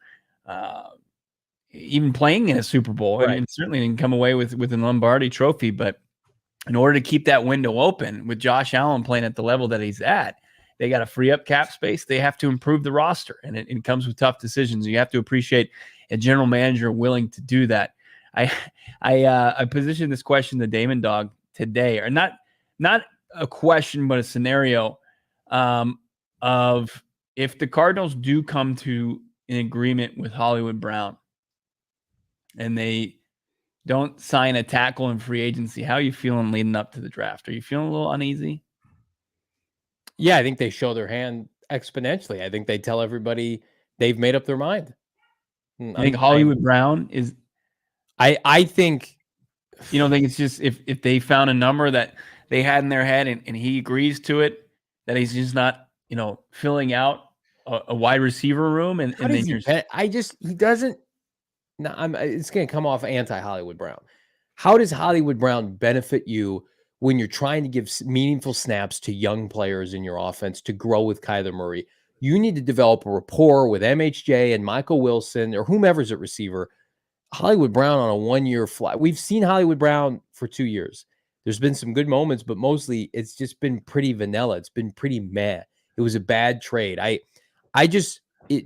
even playing in a Super Bowl, right. And certainly didn't come away with a Lombardi trophy. But in order to keep that window open with Josh Allen playing at the level that he's at, they got to free up cap space. They have to improve the roster, and it comes with tough decisions. You have to appreciate a general manager willing to do that. I positioned this question to Damon Dog today, or not a question, but a scenario of if the Cardinals do come to an agreement with Hollywood Brown and they don't sign a tackle in free agency, how are you feeling leading up to the draft? Are you feeling a little uneasy? Yeah, I think they show their hand exponentially. I think they tell everybody they've made up their mind. I think Hollywood Brown is. I think. You don't think it's just if they found a number that they had in their head and he agrees to it, that he's just not, filling out a wide receiver room, and then he doesn't. No, it's going to come off anti-Hollywood Brown. How does Hollywood Brown benefit you when you're trying to give meaningful snaps to young players in your offense to grow with Kyler Murray? You need to develop a rapport with MHJ and Michael Wilson or whomever's at receiver. Hollywood Brown on a 1-year fly. We've seen Hollywood Brown for 2 years. There's been some good moments, but mostly it's just been pretty vanilla. It's been pretty meh. It was a bad trade.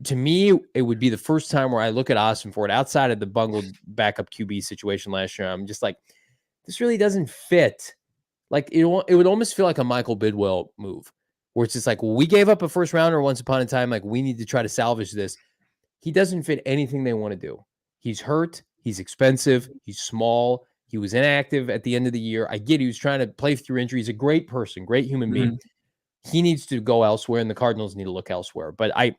To me, it would be the first time where I look at Austin Ford outside of the bungled backup QB situation last year. I'm just like, this really doesn't fit. Like it would almost feel like a Michael Bidwell move, where it's just like, well, we gave up a first rounder once upon a time. Like we need to try to salvage this. He doesn't fit anything they want to do. He's hurt. He's expensive. He's small. He was inactive at the end of the year. I get he was trying to play through injury. He's a great person, great human being. He needs to go elsewhere, and the Cardinals need to look elsewhere. But I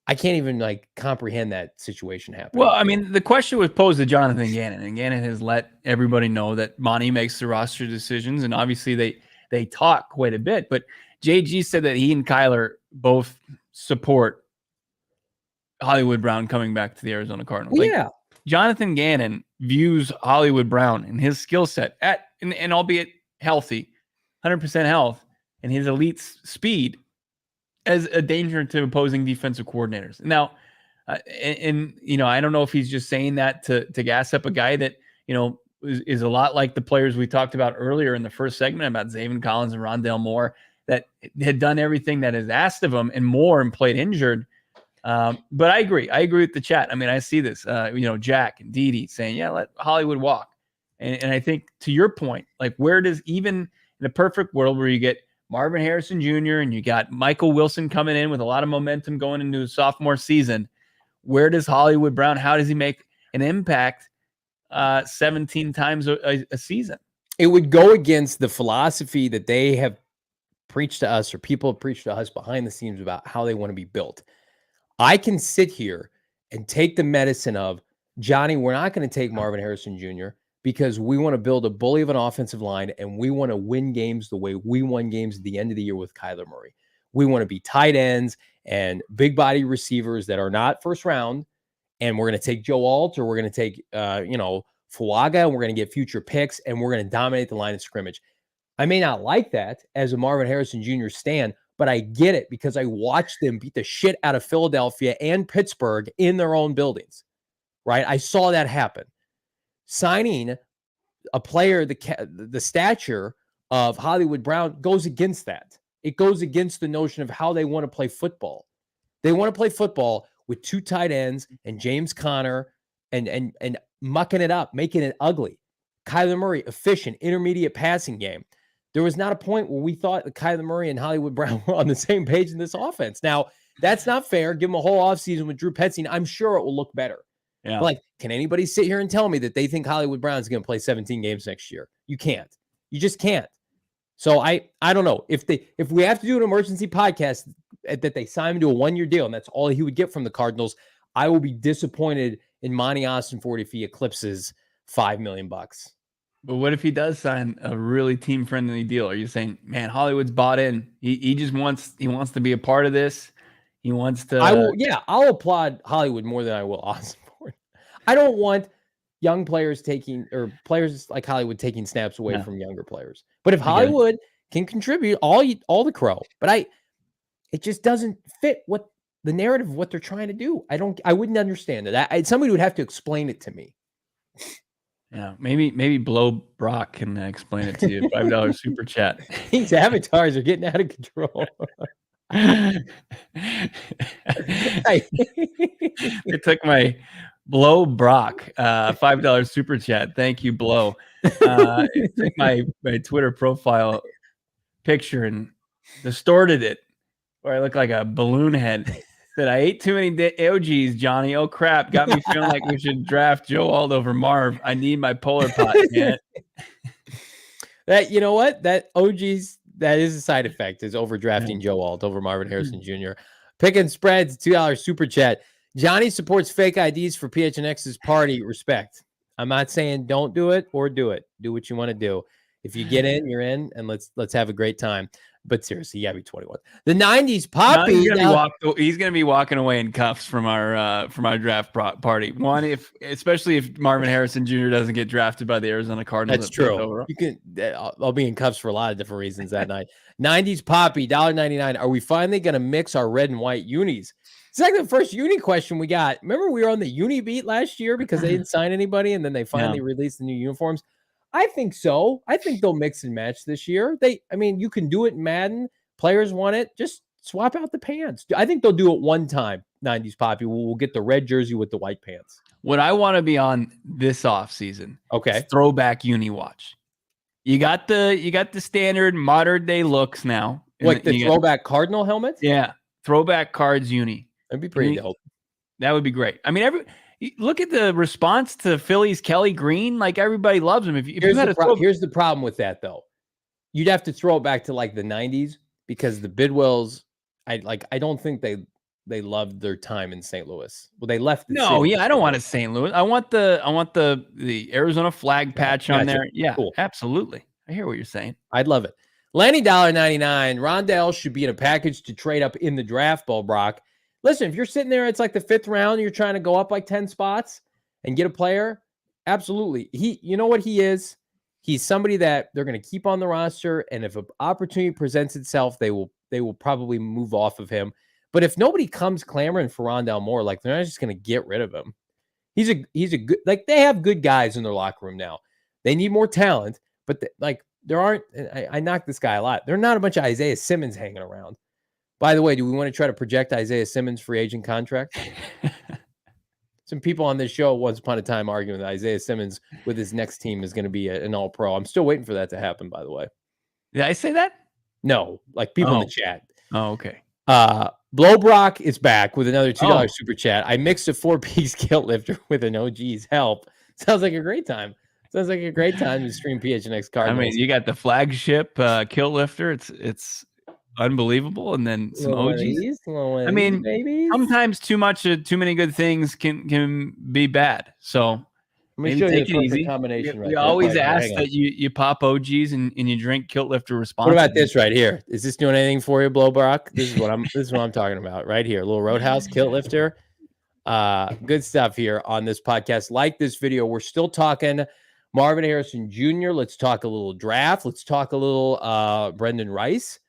can't even comprehend that situation happening. Well, I mean, the question was posed to Jonathan Gannon, and Gannon has let everybody know that Monty makes the roster decisions, and obviously they talk quite a bit. But JG said that he and Kyler both support Hollywood Brown coming back to the Arizona Cardinals. Yeah. Jonathan Gannon views Hollywood Brown and his skill set and albeit healthy, 100% health, and his elite speed as a danger to opposing defensive coordinators. Now, I don't know if he's just saying that to gas up a guy that, is a lot like the players we talked about earlier in the first segment about Zaven Collins and Rondale Moore that had done everything that is asked of him and more and played injured. But I agree with the chat. I mean, I see this, Jack and Didi saying, yeah, let Hollywood walk. And I think to your point, where does, even in a perfect world where you get Marvin Harrison Jr. and you got Michael Wilson coming in with a lot of momentum going into his sophomore season, where does Hollywood Brown, how does he make an impact 17 times a season? It would go against the philosophy that they have preached to us, or people have preached to us behind the scenes about how they want to be built. I can sit here and take the medicine of, Johnny, we're not going to take Marvin Harrison Jr. because we want to build a bully of an offensive line, and we want to win games the way we won games at the end of the year with Kyler Murray. We want to be tight ends and big body receivers that are not first round, and we're going to take Joe Alt, or we're going to take, Fuaga, and we're going to get future picks, and we're going to dominate the line of scrimmage. I may not like that as a Marvin Harrison Jr. stan, but I get it because I watched them beat the shit out of Philadelphia and Pittsburgh in their own buildings, right? I saw that happen. Signing a player the stature of Hollywood Brown goes against that. It goes against the notion of how they want to play football. They want to play football with two tight ends and James Conner and mucking it up, making it ugly. Kyler Murray, efficient, intermediate passing game. there was not a point where we thought Kyler Murray and Hollywood Brown were on the same page in this offense. Now, that's not fair. Give them a whole offseason with Drew Petzing. I'm sure it will look better. Yeah. But like, can anybody sit here and tell me that they think Hollywood Brown's going to play 17 games next year? You can't. You just can't. So I don't know. If we have to do an emergency podcast that they sign him to a 1-year deal and that's all he would get from the Cardinals, I will be disappointed in Monty Ossenfort if he eclipses $5 million. But what if he does sign a really team-friendly deal? Are you saying, man, Hollywood's bought in? He just wants to be a part of this. He wants to. I'll applaud Hollywood more than I will Ossenfort. I don't want young players players like Hollywood taking snaps away from younger players. But if Hollywood can contribute, all the crow. But it just doesn't fit what the narrative of what they're trying to do. I wouldn't understand it. Somebody would have to explain it to me. Yeah, maybe Blow Brock can explain it to you. $5 super chat. These avatars are getting out of control. They took my Blow Brock $5 super chat. Thank you, Blow. It took my Twitter profile picture and distorted it, where I look like a balloon head. Said I ate too many OGs, Johnny. Oh crap! Got me feeling like we should draft Joe Alt over Marv. I need my Polar Pot, man. That, you know what? That OGs, that is a side effect, is overdrafting Joe Alt over Marvin Harrison Jr. Picking spreads, $2 super chat. Johnny supports fake IDs for PHNX's party. Respect. I'm not saying don't do it or do it. Do what you want to do. If you get in, you're in, and let's have a great time. But seriously, you gotta be 21. The 90s Poppy. He's gonna be walking away in cuffs from our draft party. One, especially if Marvin Harrison Jr. doesn't get drafted by the Arizona Cardinals. That's true. You can. I'll be in cuffs for a lot of different reasons that night. 90s Poppy, $1.99. Are we finally gonna mix our red and white unis? It's like the first uni question we got. Remember, we were on the uni beat last year because they didn't sign anybody, and then they finally released the new uniforms. I think so. I think they'll mix and match this year. You can do it in Madden. Players want it. Just swap out the pants. I think they'll do it one time. 90s Poppy. We'll get the red jersey with the white pants. What I want to be on this offseason. Okay. Throwback uni watch. You got the standard modern day looks now. Like the throwback Cardinal helmet? Yeah. Throwback cards uni. That'd be pretty dope. That would be great. I mean, look at the response to Philly's Kelly Green. Like, everybody loves him. Here's the problem with that, though. You'd have to throw it back to like the 90s because the Bidwells, I don't think they loved their time in St. Louis. Well, they left. I don't want it St. Louis. I want the Arizona flag patch on there. Yeah, cool. Absolutely. I hear what you're saying. I'd love it. Lenny $1.99. Rondell should be in a package to trade up in the draft, Ball Brock. Listen, if you're sitting there, it's like the 5th round, you're trying to go up like 10 spots and get a player. Absolutely. You know what he is? He's somebody that they're going to keep on the roster. And if an opportunity presents itself, they will probably move off of him. But if nobody comes clamoring for Rondell Moore, like, they're not just going to get rid of him. He's a good, like, they have good guys in their locker room now. They need more talent, but there aren't, I knock this guy a lot. There are not a bunch of Isaiah Simmons hanging around. By the way, do we want to try to project Isaiah Simmons' free agent contract? Some people on this show once upon a time arguing that Isaiah Simmons with his next team is going to be an all-pro. I'm still waiting for that to happen, by the way. Did I say that? No, like people in the chat. Oh, okay. Blowbrock is back with another $2 super chat. I mixed a 4-piece kilt lifter with an OG's help. Sounds like a great time. Sounds like a great time to stream PHNX Cardinals. I mean, you got the flagship kilt lifter. It's unbelievable, and then some OGs. I mean, sometimes too many good things can be bad. So let me show you the perfect combination. We always ask that you pop OGs and you drink kilt lifter responsibly. What about this right here? Is this doing anything for you, Blowbrock? This is what I'm talking about right here. A little Roadhouse kilt lifter. Good stuff here on this podcast. Like this video. We're still talking Marvin Harrison Jr. Let's talk a little draft. Let's talk a little Brenden Rice.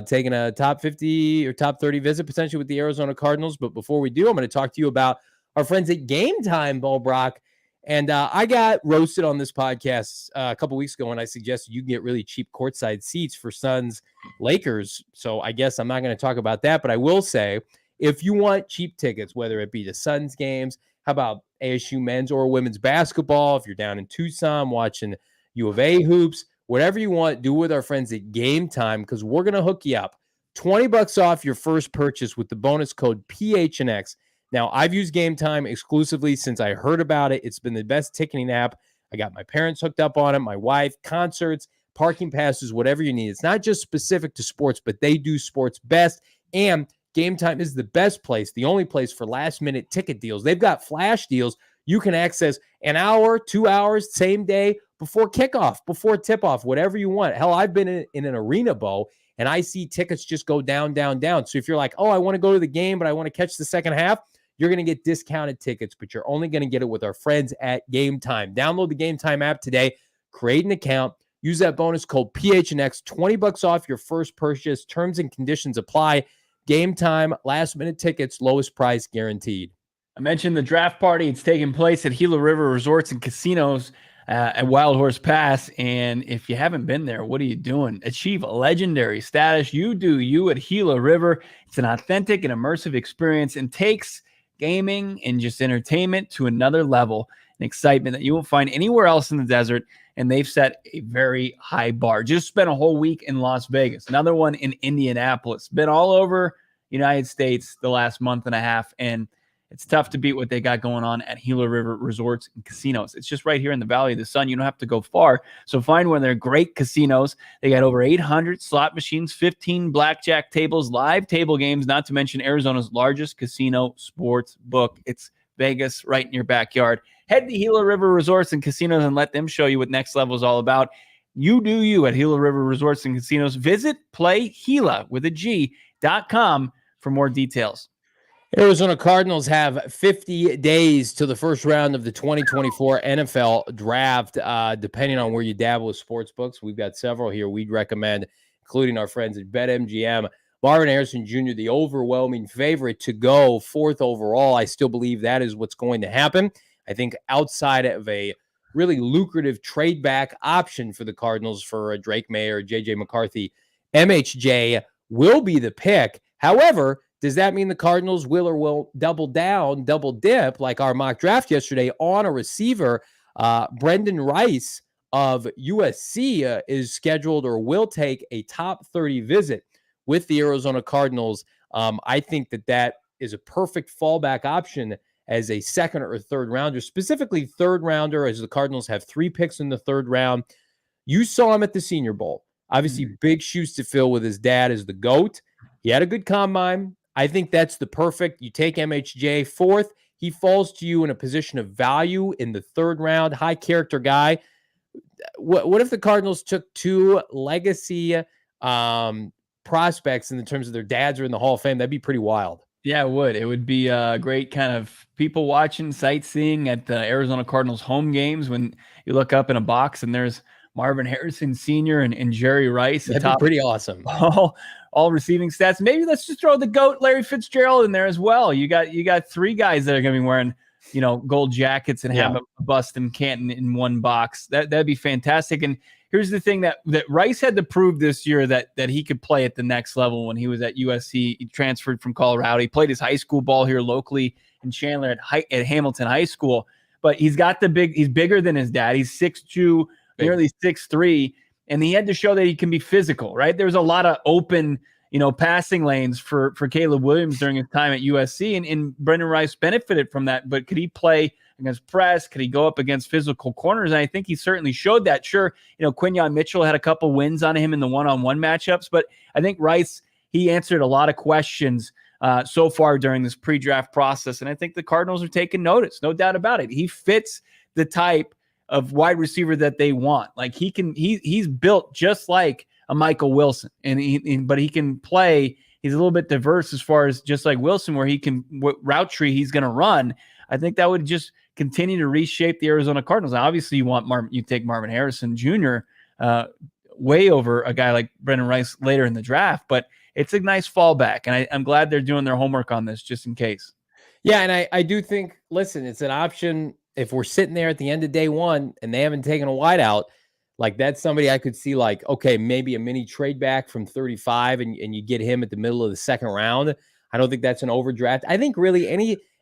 Taking a top 50 or top 30 visit potentially with the Arizona Cardinals. But before we do, I'm going to talk to you about our friends at Game Time, Ball Brock. And I got roasted on this podcast a couple weeks ago when I suggested you can get really cheap courtside seats for Suns Lakers. So I guess I'm not going to talk about that, but I will say if you want cheap tickets, whether it be to Suns games, how about ASU men's or women's basketball? If you're down in Tucson watching U of A hoops, whatever you want, do with our friends at Game Time, because we're going to hook you up. $20 off your first purchase with the bonus code PHNX. Now, I've used Game Time exclusively since I heard about it. It's been the best ticketing app. I got my parents hooked up on it, my wife, concerts, parking passes, whatever you need. It's not just specific to sports, but they do sports best. And Game Time is the best place, the only place for last-minute ticket deals. They've got flash deals you can access an hour, 2 hours, same day, before kickoff, before tip-off, whatever you want. Hell, I've been in an arena, Bo, and I see tickets just go down, down, down. So if you're like, oh, I want to go to the game, but I want to catch the second half, you're going to get discounted tickets, but you're only going to get it with our friends at Game Time. Download the Game Time app today, create an account, use that bonus code PHNX, $20 off your first purchase. Terms and conditions apply. Game Time, last-minute tickets, lowest price guaranteed. I mentioned the draft party. It's taking place at Gila River Resorts and Casinos at Wild Horse Pass. And if you haven't been there, what are you doing? Achieve a legendary status. You do you at Gila River. It's an authentic and immersive experience and takes gaming and just entertainment to another level, an excitement that you won't find anywhere else in the desert. And they've set a very high bar. Just spent a whole week in Las Vegas, another one in Indianapolis, been all over the United States the last month and a half. And it's tough to beat what they got going on at Gila River Resorts and Casinos. It's just right here in the Valley of the Sun. You don't have to go far. So find one of their great casinos. They got over 800 slot machines, 15 blackjack tables, live table games, not to mention Arizona's largest casino sports book. It's Vegas right in your backyard. Head to Gila River Resorts and Casinos and let them show you what next level is all about. You do you at Gila River Resorts and Casinos. Visit playGila.com for more details. Arizona Cardinals have 50 days to the first round of the 2024 NFL Draft, depending on where you dabble with sports books. We've got several here we'd recommend, including our friends at BetMGM. Marvin Harrison Jr., the overwhelming favorite to go 4th overall. I still believe that is what's going to happen. I think outside of a really lucrative trade back option for the Cardinals for Drake May or J.J. McCarthy, MHJ will be the pick. However, does that mean the Cardinals will double down, double dip, like our mock draft yesterday, on a receiver? Brenden Rice of USC is scheduled or will take a top 30 visit with the Arizona Cardinals. I think that is a perfect fallback option as a second or third rounder, specifically third rounder, as the Cardinals have 3 picks in the third round. You saw him at the Senior Bowl. Obviously, big shoes to fill with his dad as the GOAT. He had a good combine. I think that's the perfect. You take MHJ 4th. He falls to you in a position of value in the third round, high character guy. What if the Cardinals took 2 legacy prospects in the terms of their dads are in the Hall of Fame? That'd be pretty wild. Yeah, it would. It would be a great kind of people watching, sightseeing at the Arizona Cardinals home games when you look up in a box and there's Marvin Harrison Sr. and Jerry Rice. That'd be pretty awesome. All receiving stats. Maybe let's just throw the GOAT Larry Fitzgerald in there as well. You got 3 guys that are going to be wearing, gold jackets and have a bust in Canton in one box. That'd be fantastic. And here's the thing that Rice had to prove this year that he could play at the next level when he was at USC. He transferred from Colorado. He played his high school ball here locally in Chandler at Hamilton High School. But he's bigger than his dad. He's 6'2", nearly 6'3". And he had to show that he can be physical, right? There was a lot of open, passing lanes for Caleb Williams during his time at USC, and Brenden Rice benefited from that. But could he play against press? Could he go up against physical corners? And I think he certainly showed that. Sure, Quinyon Mitchell had a couple wins on him in the one-on-one matchups, but I think Rice, he answered a lot of questions so far during this pre-draft process, and I think the Cardinals are taking notice, no doubt about it. He fits the type of wide receiver that they want. Like he's built just like a Michael Wilson, but he can play. He's a little bit diverse as far as just like Wilson, where he can what route tree he's going to run. I think that would just continue to reshape the Arizona Cardinals. Now, obviously, you take Marvin Harrison Jr. Way over a guy like Brenden Rice later in the draft, but it's a nice fallback, and I'm glad they're doing their homework on this just in case. Yeah, and I do think, listen, it's an option. If we're sitting there at the end of day one and they haven't taken a wideout, like that's somebody I could see like, okay, maybe a mini trade back from 35 and you get him at the middle of the second round. I don't think that's an overdraft. I think really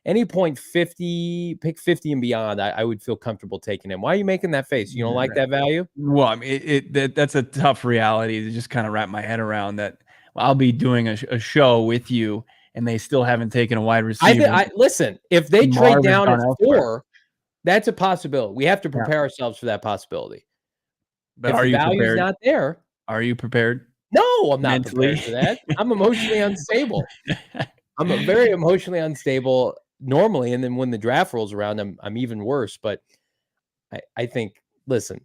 any point 50, pick 50 and beyond, I would feel comfortable taking him. Why are you making that face? You don't like that value? Well, I mean, that's a tough reality to just kind of wrap my head around. That I'll be doing a show with you, and they still haven't taken a wide receiver. Listen, if they trade Marvin's down at gone elsewhere. 4, that's a possibility. We have to prepare ourselves for that possibility. But if are the you value's prepared? not there, Are you prepared? no, I'm not Mentally? prepared for that. I'm emotionally unstable. I'm a very emotionally unstable normally, and then when the draft rolls around, I'm even worse. But I think, listen,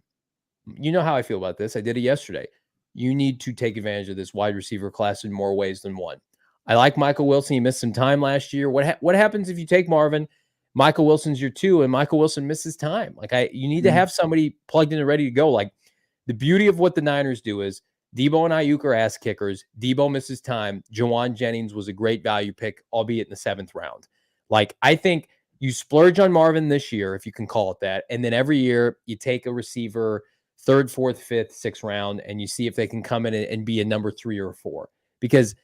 you know how I feel about this. I did it yesterday. You need to take advantage of this wide receiver class in more ways than one. I like Michael Wilson. He missed some time last year. What happens if you take Marvin? Michael Wilson's your 2, and Michael Wilson misses time. You need to have somebody plugged in and ready to go. Like, the beauty of what the Niners do is Debo and Ayuk are ass kickers. Debo misses time. Jawan Jennings was a great value pick, albeit in the 7th round. Like, I think you splurge on Marvin this year, if you can call it that, and then every year you take a receiver 3rd, 4th, 5th, 6th round, and you see if they can come in and be a number 3 or 4. Because,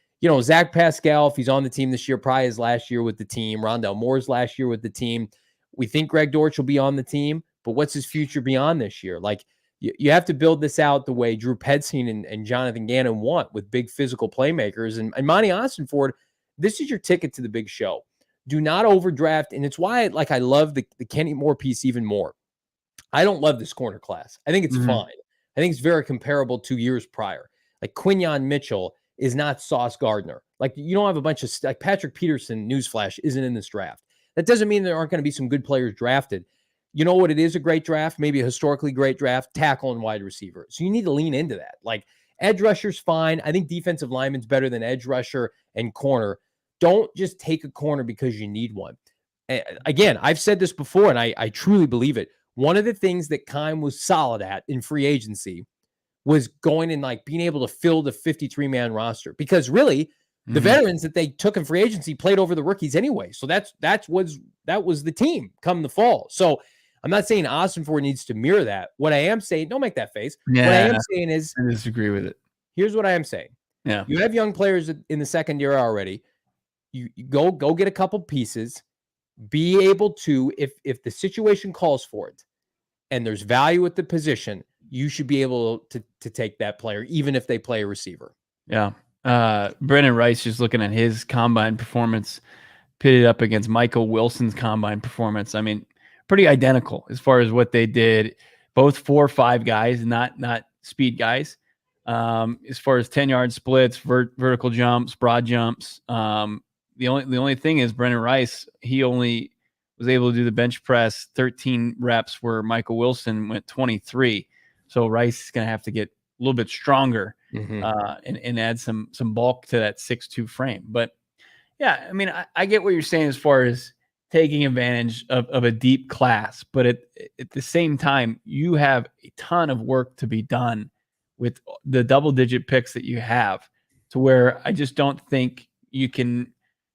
Zach Pascal, if he's on the team this year, probably his last year with the team. Rondale Moore's last year with the team. We think Greg Dortch will be on the team, but what's his future beyond this year? Like, you have to build this out the way Drew Petzing and Jonathan Gannon want, with big physical playmakers. And Monty Ossenford, this is your ticket to the big show. Do not overdraft. And it's why I love the Kenny Moore piece even more. I don't love this corner class. I think it's fine. I think it's very comparable to years prior. Like, Quinyon Mitchell is not Sauce Gardner. Like, you don't have a bunch of like Patrick Peterson, newsflash, isn't in this draft. That doesn't mean there aren't going to be some good players drafted. You know what? It is a great draft, maybe a historically great draft, tackle and wide receiver. So you need to lean into that. Like, edge rusher's fine. I think defensive lineman's better than edge rusher and corner. Don't just take a corner because you need one. Again, I've said this before, and I truly believe it. One of the things that Keim was solid at in free agency was going and being able to fill the 53-man roster, because really the veterans that they took in free agency played over the rookies anyway. So that was the team come the fall. So I'm not saying Ossenford needs to mirror that. What I am saying, don't make that face. Yeah, what I am saying is, I disagree with it. Here's what I am saying. Yeah, you have young players in the second year already. You go get a couple pieces. Be able to, if the situation calls for it, and there's value at the position, you should be able to take that player, even if they play a receiver. Yeah. Brenden Rice, just looking at his combine performance, pitted up against Michael Wilson's combine performance. I mean, pretty identical as far as what they did. Both 4-5 guys, not speed guys. As far as 10-yard splits, vertical jumps, broad jumps. The only thing is Brenden Rice, he only was able to do the bench press 13 reps, where Michael Wilson went 23. So Rice is going to have to get a little bit stronger and add some bulk to that 6'2" frame. But yeah, I mean, I get what you're saying as far as taking advantage of a deep class, but at the same time, you have a ton of work to be done with the double-digit picks that you have, to where I just don't think you can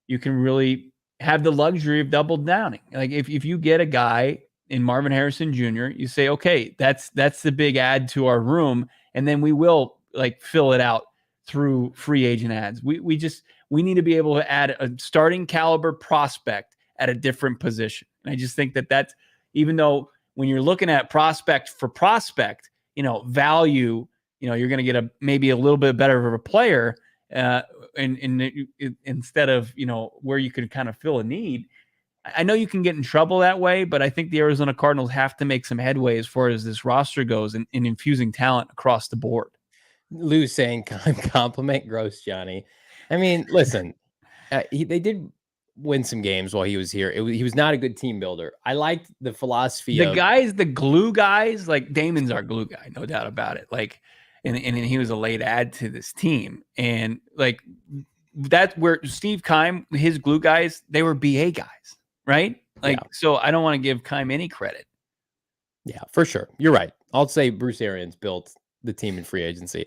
really have the luxury of double downing. Like, if you get a guy in Marvin Harrison Jr., you say, okay, that's the big add to our room, and then we will fill it out through free agent ads. We need to be able to add a starting caliber prospect at a different position. And I just think that's, even though when you're looking at prospect for prospect, value, you're going to get maybe a little bit better of a player, instead of, where you could kind of fill a need. I know you can get in trouble that way, but I think the Arizona Cardinals have to make some headway as far as this roster goes in infusing talent across the board. Lou's saying compliment gross, Johnny. I mean, listen, they did win some games while he was here. He was not a good team builder. I liked the philosophy the glue guys, like Damon's our glue guy, no doubt about it. And he was a late add to this team. And that's where Steve Keim, his glue guys, they were BA guys, right? So I don't want to give Keim any credit. Yeah, for sure. You're right. I'll say Bruce Arians built the team in free agency.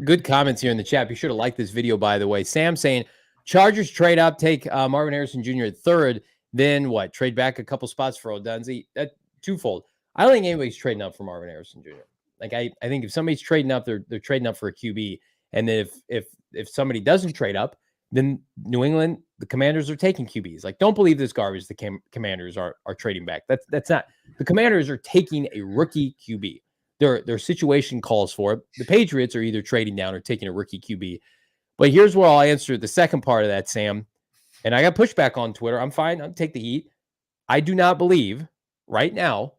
Good comments here in the chat. Be sure to like this video, by the way. Sam saying, Chargers trade up, take Marvin Harrison Jr. at 3rd, then what? Trade back a couple spots for Odunze. That twofold. I don't think anybody's trading up for Marvin Harrison Jr. I think if somebody's trading up, they're trading up for a QB. And then if somebody doesn't trade up, then New England the Commanders are taking QBs. Like, don't believe this garbage. The Commanders are trading back. That's not. The Commanders are taking a rookie QB. Their situation calls for it. The Patriots are either trading down or taking a rookie QB. But here's where I'll answer the second part of that, Sam. And I got pushback on Twitter. I'm fine. I'll take the heat. I do not believe right now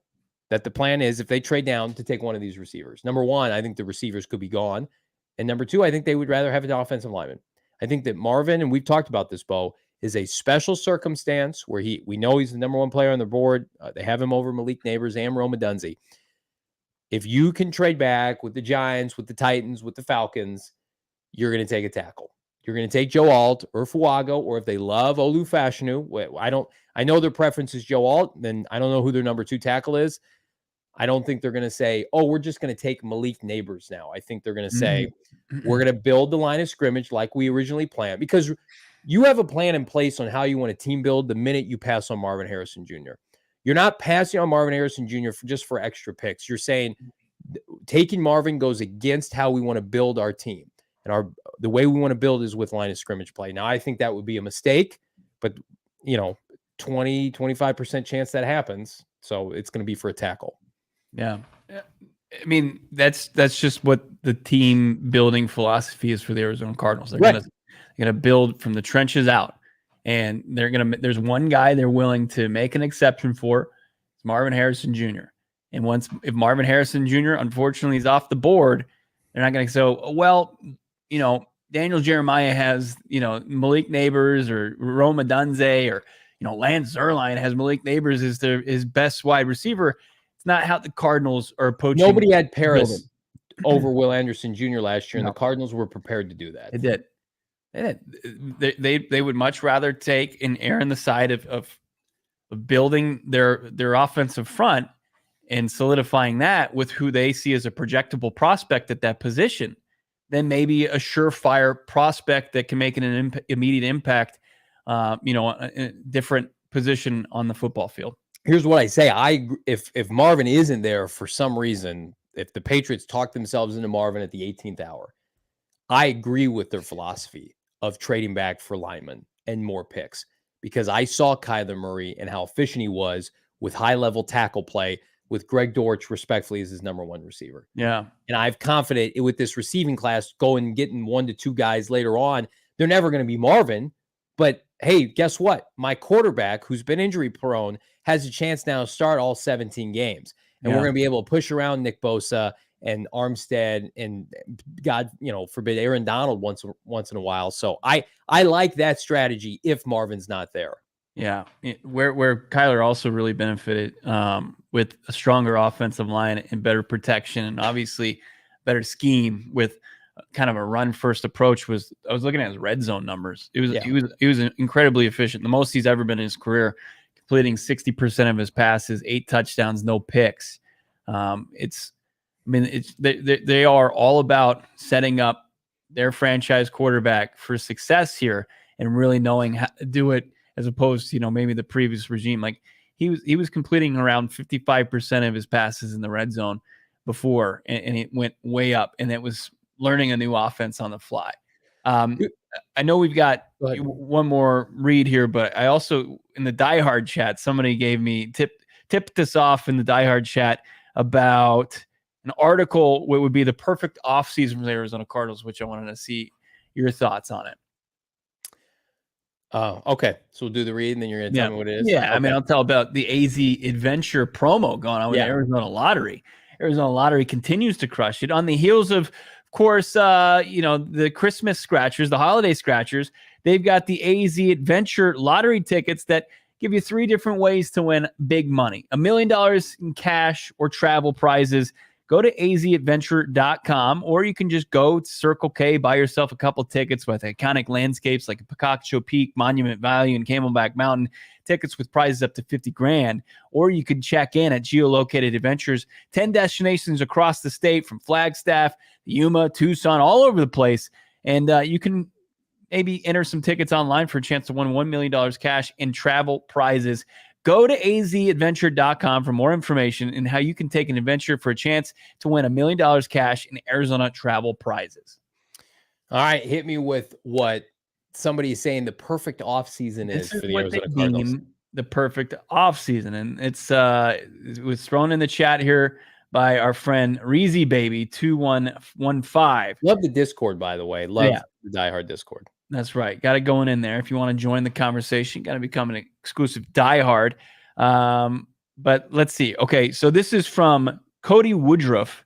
that the plan is, if they trade down, to take one of these receivers. Number one, I think the receivers could be gone. And number two, I think they would rather have an offensive lineman. I think that Marvin, and we've talked about this, Bo, is a special circumstance where we know he's the number one player on the board. They have him over Malik Neighbors and Rome Odunze. If you can trade back with the Giants, with the Titans, with the Falcons, you're going to take a tackle. You're going to take Joe Alt or Fuago, or if they love Olu Fashanu, I know their preference is Joe Alt, then I don't know who their number two tackle is. I don't think they're going to say, oh, we're just going to take Malik Neighbors now. I think they're going to say, we're going to build the line of scrimmage like we originally planned, because you have a plan in place on how you want to team build the minute you pass on Marvin Harrison Jr. You're not passing on Marvin Harrison Jr. just for extra picks. You're saying taking Marvin goes against how we want to build our team. And the way we want to build is with line of scrimmage play. Now, I think that would be a mistake, but 20-25% chance that happens. So it's going to be for a tackle. Yeah. I mean, that's just what the team building philosophy is for the Arizona Cardinals. They're going to build from the trenches out, and there's one guy they're willing to make an exception for. It's Marvin Harrison Jr. And if Marvin Harrison Jr. unfortunately is off the board, they're not going to say, well, Daniel Jeremiah has, Malik Neighbors or Rome Odunze, or, Lance Zierlein has Malik Neighbors as his best wide receiver. It's not how the Cardinals are approaching. Nobody had Paris over Will Anderson Jr. last year, and the Cardinals were prepared to do that. They did. They would much rather take and err on the side of building their offensive front and solidifying that with who they see as a projectable prospect at that position than maybe a surefire prospect that can make an immediate impact, in a different position on the football field. Here's what I say. If Marvin isn't there for some reason, if the Patriots talk themselves into Marvin at the 18th hour, I agree with their philosophy of trading back for linemen and more picks, because I saw Kyler Murray and how efficient he was with high-level tackle play with Greg Dortch, respectfully, as his number one receiver. Yeah. And I'm confident with this receiving class going and getting 1 to 2 guys later on, they're never going to be Marvin. But hey, guess what? My quarterback, who's been injury prone, has a chance now to start all 17 games. And we're going to be able to push around Nick Bosa and Armstead and, God, forbid, Aaron Donald once in a while. So I like that strategy if Marvin's not there. Yeah. Where Kyler also really benefited with a stronger offensive line and better protection, and obviously better scheme with kind of a run first approach, was I was looking at his red zone numbers. He was incredibly efficient. The most he's ever been in his career, completing 60% of his passes, 8 touchdowns, no picks. They are all about setting up their franchise quarterback for success here and really knowing how to do it, as opposed to, maybe the previous regime. Like he was completing around 55% of his passes in the red zone before, and it went way up, and it was learning a new offense on the fly. I know we've got one more read here, but I also, in the Die Hard chat, somebody gave me tipped us off in the Die Hard chat about an article what would be the perfect offseason for the Arizona Cardinals, which I wanted to see your thoughts on it. Oh, okay. So we'll do the read, and then you're going to tell me what it is? Yeah, okay. I mean, I'll tell about the AZ Adventure promo going on with the Arizona Lottery. Arizona Lottery continues to crush it on the heels of course, the Christmas scratchers, the holiday scratchers. They've got the AZ Adventure Lottery tickets that give you 3 different ways to win big money: $1 million in cash or travel prizes. Go to azadventure.com, or you can just go to Circle K, buy yourself a couple tickets with iconic landscapes like Picacho Peak, Monument Valley, and Camelback Mountain. Tickets with prizes up to $50,000. Or you can check in at Geolocated Adventures, 10 destinations across the state, from Flagstaff, Yuma, Tucson, all over the place. And you can maybe enter some tickets online for a chance to win $1 million cash in travel prizes. Go to azadventure.com for more information and how you can take an adventure for a chance to win $1 million cash in Arizona travel prizes. All right, hit me with what somebody is saying the perfect offseason is This is for the what they Arizona Cardinals. deem the perfect offseason. And it was thrown in the chat here by our friend Reezy Baby 2115. Love the Discord, by the way. Love the diehard Discord. That's right. Got it going in there. If you want to join the conversation, got to become an exclusive diehard. But let's see. Okay, so this is from Cody Woodruff,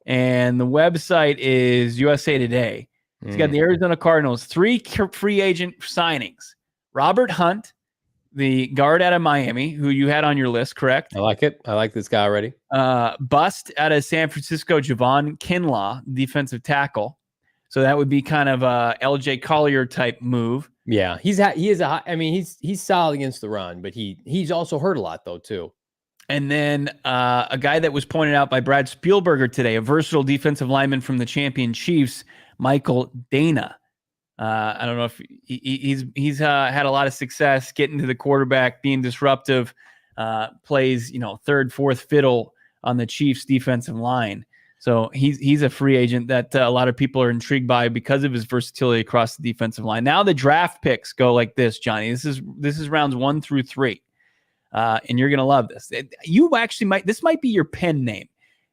and the website is USA Today. He's got the Arizona Cardinals, 3 free agent signings. Robert Hunt, the guard out of Miami, who you had on your list, correct? I like it. I like this guy already. Bust out of San Francisco, Javon Kinlaw, defensive tackle. So that would be kind of a LJ Collier type move. Yeah, he's solid against the run, but he's also hurt a lot though too. And then a guy that was pointed out by Brad Spielberger today, a versatile defensive lineman from the champion Chiefs, Michael Dana. I don't know if he's had a lot of success getting to the quarterback, being disruptive, plays, third, fourth fiddle on the Chiefs defensive line. So he's a free agent that a lot of people are intrigued by because of his versatility across the defensive line. Now the draft picks go like this, Johnny. This is rounds 1 through 3. And you're going to love this. You actually this might be your pen name.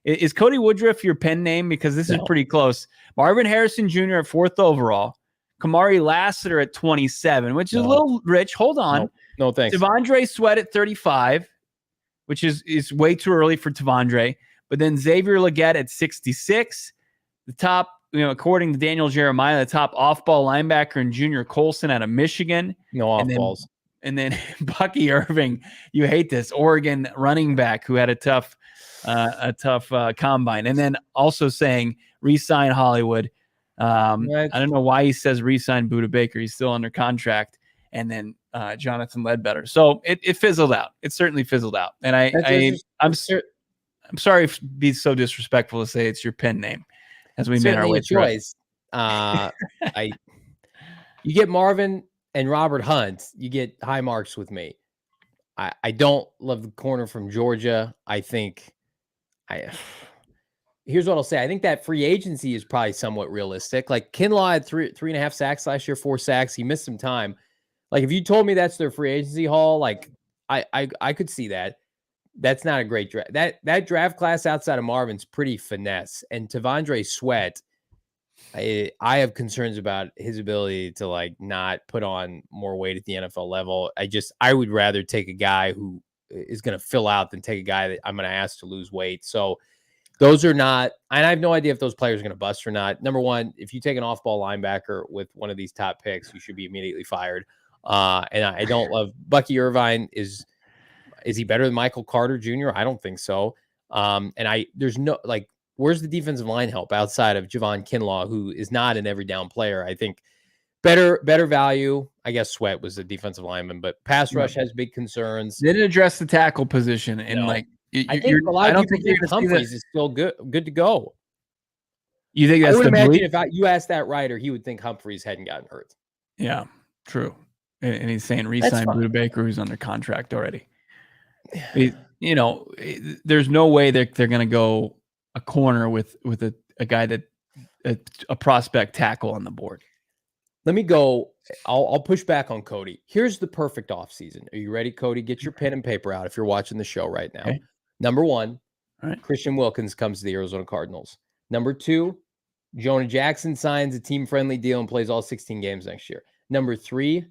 Is Cody Woodruff your pen name? Because this is pretty close. Marvin Harrison Jr. at 4th overall. Kamari Lassiter at 27, which is a little rich. Hold on. No thanks. Devondre Sweat at 35, which is way too early for Devondre. But then Xavier Legette at 66. The top, according to Daniel Jeremiah, the top off-ball linebacker and Junior Colson out of Michigan. No off-balls. And then Bucky Irving, you hate this, Oregon running back who had a tough combine. And then also saying re-sign Hollywood. I don't know why he says re-sign Budda Baker. He's still under contract. And then Jonathan Ledbetter. So it fizzled out. It certainly fizzled out. And I'm sorry to be so disrespectful to say it's your pen name as we made our way through it. You get Marvin and Robert Hunt, you get high marks with me. I don't love the corner from Georgia. Here's what I'll say. I think that free agency is probably somewhat realistic. Like Kinlaw had 3.5 sacks last year, 4 sacks. He missed some time. Like if you told me that's their free agency haul, like I could see that. That's not a great draft. That draft class outside of Marvin's pretty finesse. And Devondre Sweat, I have concerns about his ability to like not put on more weight at the NFL level. I would rather take a guy who is going to fill out than take a guy that I'm going to ask to lose weight. So those are not, and I have no idea if those players are going to bust or not. Number one, if you take an off-ball linebacker with one of these top picks, you should be immediately fired. And I don't love Bucky Irvine. Is he better than Michael Carter Jr.? I don't think so. There's no, like, where's the defensive line help outside of Javon Kinlaw, who is not an every down player? I think better value. I guess Sweat was a defensive lineman, but pass rush has big concerns. Didn't address the tackle position. And I think a lot of people think Humphries is still good to go. You think that's I would the imagine belief? if you asked that writer, he would think Humphries hadn't gotten hurt. Yeah, true. And he's saying re-sign Budda Baker, who's under contract already. There's no way they're going to go a corner with a guy that a prospect tackle on the board. Let me go. I'll push back on Cody. Here's the perfect offseason. Are you ready, Cody? Get your pen and paper out if you're watching the show right now. Okay. Number 1, right. Christian Wilkins comes to the Arizona Cardinals. Number 2, Jonah Jackson signs a team-friendly deal and plays all 16 games next year. Number 3,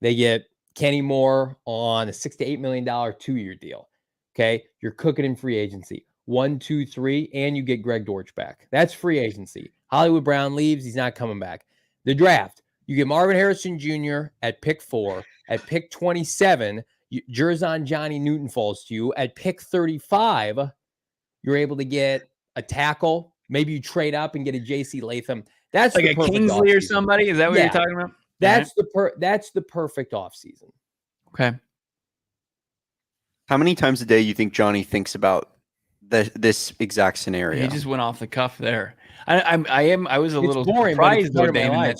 they get Kenny Moore on a $6 to $8 million 2-year deal. Okay, you're cooking in free agency. 1, 2, 3, and you get Greg Dortch back. That's free agency. Hollywood Brown leaves; he's not coming back. The draft. You get Marvin Harrison Jr. at pick 4. At pick 27, Jerzon Johnny Newton falls to you. At pick 35, you're able to get a tackle. Maybe you trade up and get a J.C. Latham. That's like a Kingsley or somebody. Is that what you're talking about? That's the perfect offseason. Okay. How many times a day you think Johnny thinks about this exact scenario? He just went off the cuff there. I was a little surprised though, Damon.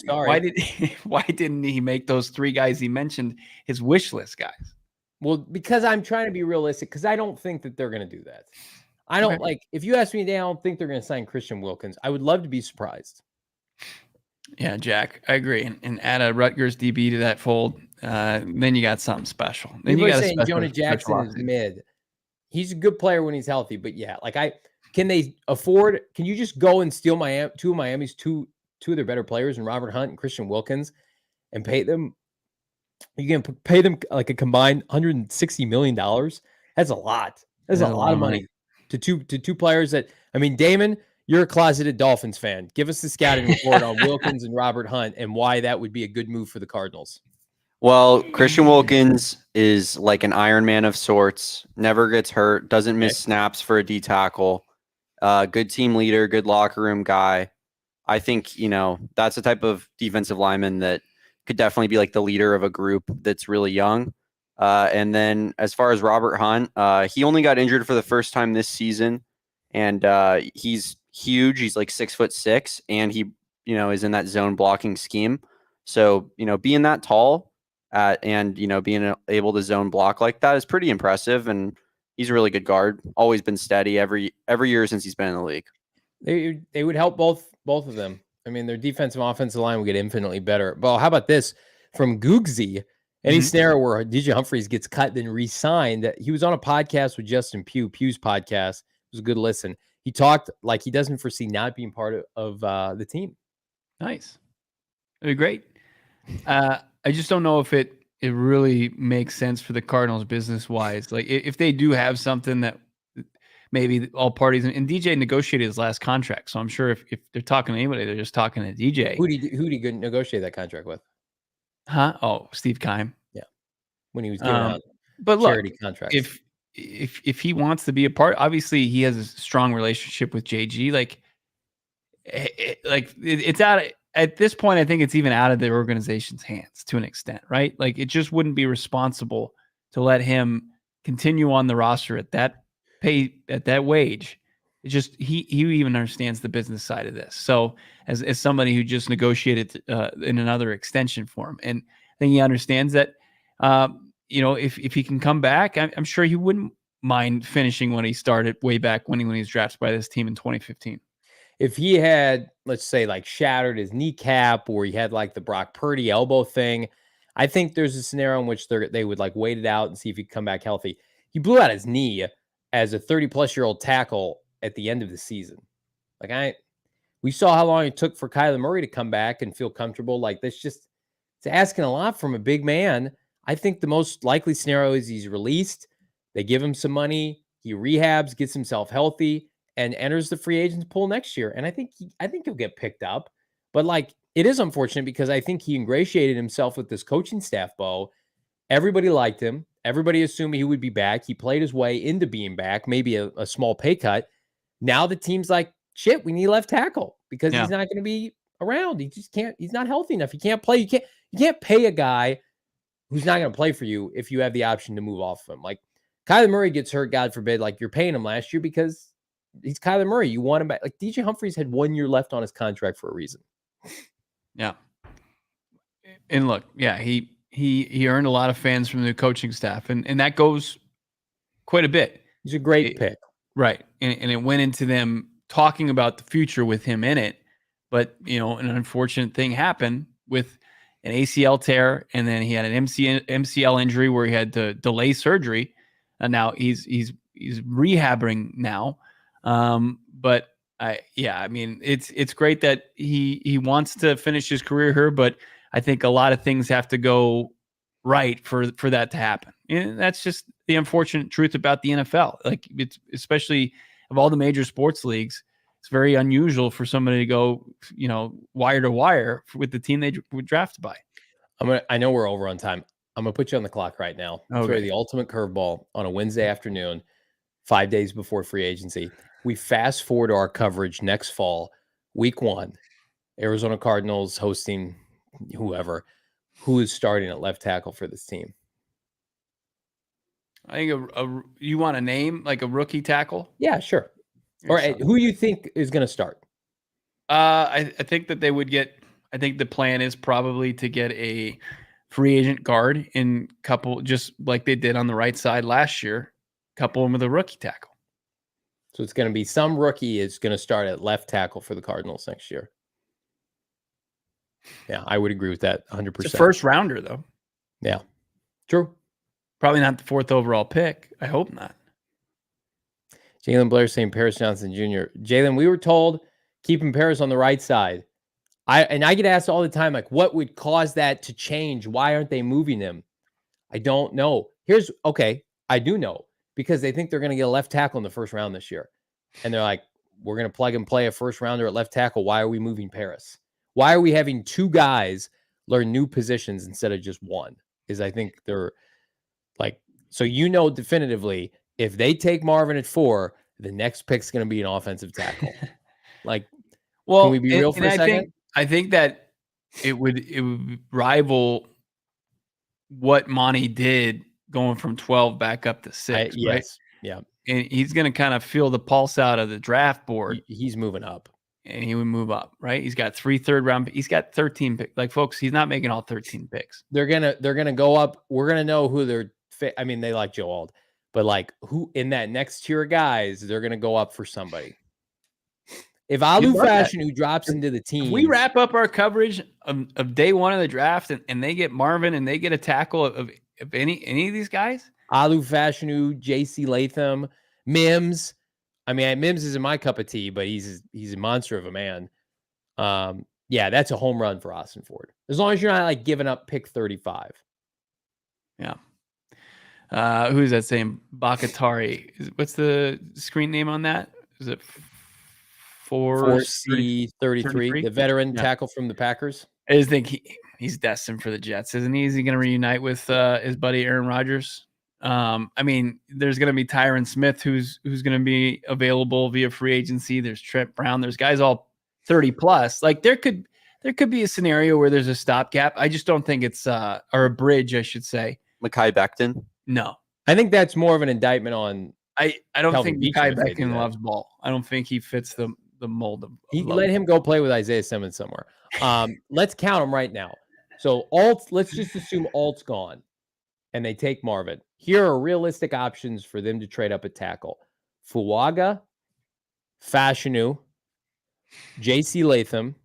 Why didn't he make those 3 guys he mentioned his wish list guys? Well, because I'm trying to be realistic, because I don't think that they're going to do that. I don't if you ask me today, I don't think they're going to sign Christian Wilkins. I would love to be surprised. Yeah, Jack, I agree. And add a Rutgers DB to that fold, then you got something special. Then People you are got a saying special, Jonah Jackson is offseason. mid. He's a good player when he's healthy, but yeah, like can they afford? Can you just go and steal two of Miami's two of their better players, and Robert Hunt and Christian Wilkins, and pay them? You can pay them like a combined $160 million. That's a lot. That's a lot of money to two players that, I mean, Damon, you're a closeted Dolphins fan. Give us the scouting report on Wilkins and Robert Hunt and why that would be a good move for the Cardinals. Well, Christian Wilkins is like an Iron Man of sorts, never gets hurt, doesn't miss snaps for a D tackle, good team leader, good locker room guy. I think, that's the type of defensive lineman that could definitely be like the leader of a group that's really young. And then as far as Robert Hunt, he only got injured for the first time this season, and he's huge. He's like 6'6", and he, is in that zone blocking scheme. So, being that tall and, being able to zone block like that is pretty impressive. And he's a really good guard. Always been steady every year since he's been in the league. They would help both of them. I mean, their defensive and offensive line would get infinitely better. Well, how about this from Googsy? Any scenario where DJ Humphries gets cut, then re-signed. He was on a podcast with Justin Pugh. Pugh's podcast. It was a good listen. He talked like he doesn't foresee not being part of the team. Nice. It'd be great. I just don't know if it really makes sense for the Cardinals business-wise. Like, if they do have something that maybe all parties, and DJ negotiated his last contract, so I'm sure if they're talking to anybody, they're just talking to DJ. Who did he negotiate that contract with? Huh? Oh, Steve Keim. Yeah, when he was giving out but charity look, contracts. If he wants to be a part, obviously he has a strong relationship with JG. It's out at this point. I think it's even out of the organization's hands to an extent, right? Like, it just wouldn't be responsible to let him continue on the roster at that pay, at that wage. It's just he even understands the business side of this. So as somebody who just negotiated in another extension for him, and I think he understands that. If he can come back, I'm sure he wouldn't mind finishing when he started way back when he was drafted by this team in 2015. If he had, let's say, like shattered his kneecap, or he had like the Brock Purdy elbow thing, I think there's a scenario in which they would like wait it out and see if he could come back healthy. He blew out his knee as a 30-plus-year-old tackle at the end of the season. We saw how long it took for Kyler Murray to come back and feel comfortable. Like, it's asking a lot from a big man. I think the most likely scenario is he's released. They give him some money. He rehabs, gets himself healthy, and enters the free agents pool next year. And I think he'll get picked up. But like, it is unfortunate because I think he ingratiated himself with this coaching staff, Bo. Everybody liked him. Everybody assumed he would be back. He played his way into being back, maybe a small pay cut. Now the team's like, shit, we need left tackle because he's not going to be around. He just can't. He's not healthy enough. He can't play. You can't pay a guy who's not going to play for you if you have the option to move off of him. Like, Kyler Murray gets hurt, God forbid, like you're paying him last year because he's Kyler Murray. You want him back. Like, DJ Humphries had 1 year left on his contract for a reason. Yeah. And look, yeah, he earned a lot of fans from the coaching staff, and that goes quite a bit. He's a great pick. Right. And it went into them talking about the future with him in it. But, an unfortunate thing happened with an ACL tear, and then he had an MCL injury where he had to delay surgery. And now he's rehabbing now. But it's great that he wants to finish his career here, but I think a lot of things have to go right for that to happen. And that's just the unfortunate truth about the NFL. Like, it's especially of all the major sports leagues, it's very unusual for somebody to go, wire to wire with the team they were drafted by. I know we're over on time. I'm going to put you on the clock right now. Okay. Throw the ultimate curveball on a Wednesday afternoon, 5 days before free agency. We fast forward our coverage next fall, week 1, Arizona Cardinals hosting whoever. Who is starting at left tackle for this team? I think you want a name, like a rookie tackle? Yeah, sure. Or who you think is going to start? I think that they would get. I think the plan is probably to get a free agent guard in couple, just like they did on the right side last year, couple them with a rookie tackle. So it's going to be some rookie is going to start at left tackle for the Cardinals next year. Yeah, I would agree with that 100%. It's a first rounder, though. Yeah, true. Probably not the 4th overall pick. I hope not. Jalen Blair saying Paris Johnson Jr. Jalen, we were told keeping Paris on the right side. I get asked all the time, like, what would cause that to change? Why aren't they moving him? I don't know. I do know, because they think they're going to get a left tackle in the first round this year. And they're like, we're going to plug and play a first rounder at left tackle. Why are we moving Paris? Why are we having 2 guys learn new positions instead of just one? Is I think they're like, so definitively, if they take Marvin at 4, the next pick's going to be an offensive tackle. Like, well, can we be real for a second? I think that it would rival what Monty did going from 12 back up to 6. Yes. Right? Yeah. And he's going to kind of feel the pulse out of the draft board. He's moving up. And he would move up, right? He's got 3 third-round. He's got 13 picks. Like, folks, he's not making all 13 picks. They're gonna go up. We're gonna know who they're. I mean, they like Joe Alt, but like who in that next tier of guys, they're gonna go up for somebody. If Alu Fashion, who drops into the team, if we wrap up our coverage of day 1 of the draft, and they get Marvin and they get a tackle of any of these guys, Alu Fashion, J.C. Latham, Mims. I mean, Mims isn't my cup of tea, but he's a monster of a man. Yeah, that's a home run for Austin Ford. As long as you're not like giving up pick 35. Yeah. Who's that saying? Bakatari. What's the screen name on that? Is it 4C33, the veteran tackle from the Packers? I just think he's destined for the Jets, isn't he? Is he going to reunite with his buddy Aaron Rodgers? I mean, there's going to be Tyron Smith, who's going to be available via free agency. There's Trent Brown. There's guys all 30 plus. Like there could be a scenario where there's a stopgap. I just don't think it's or a bridge, I should say. Mekhi Becton. No, I think that's more of an indictment on. I don't Kelvin think Beachum Mekhi Becton loves ball. I don't think he fits the mold of. Let him go play with Isaiah Simmons somewhere. Let's count them right now. So let's just assume Alt's gone, and they take Marvin. Here are realistic options for them to trade up a tackle: Fuaga, Fashanu, J.C. Latham.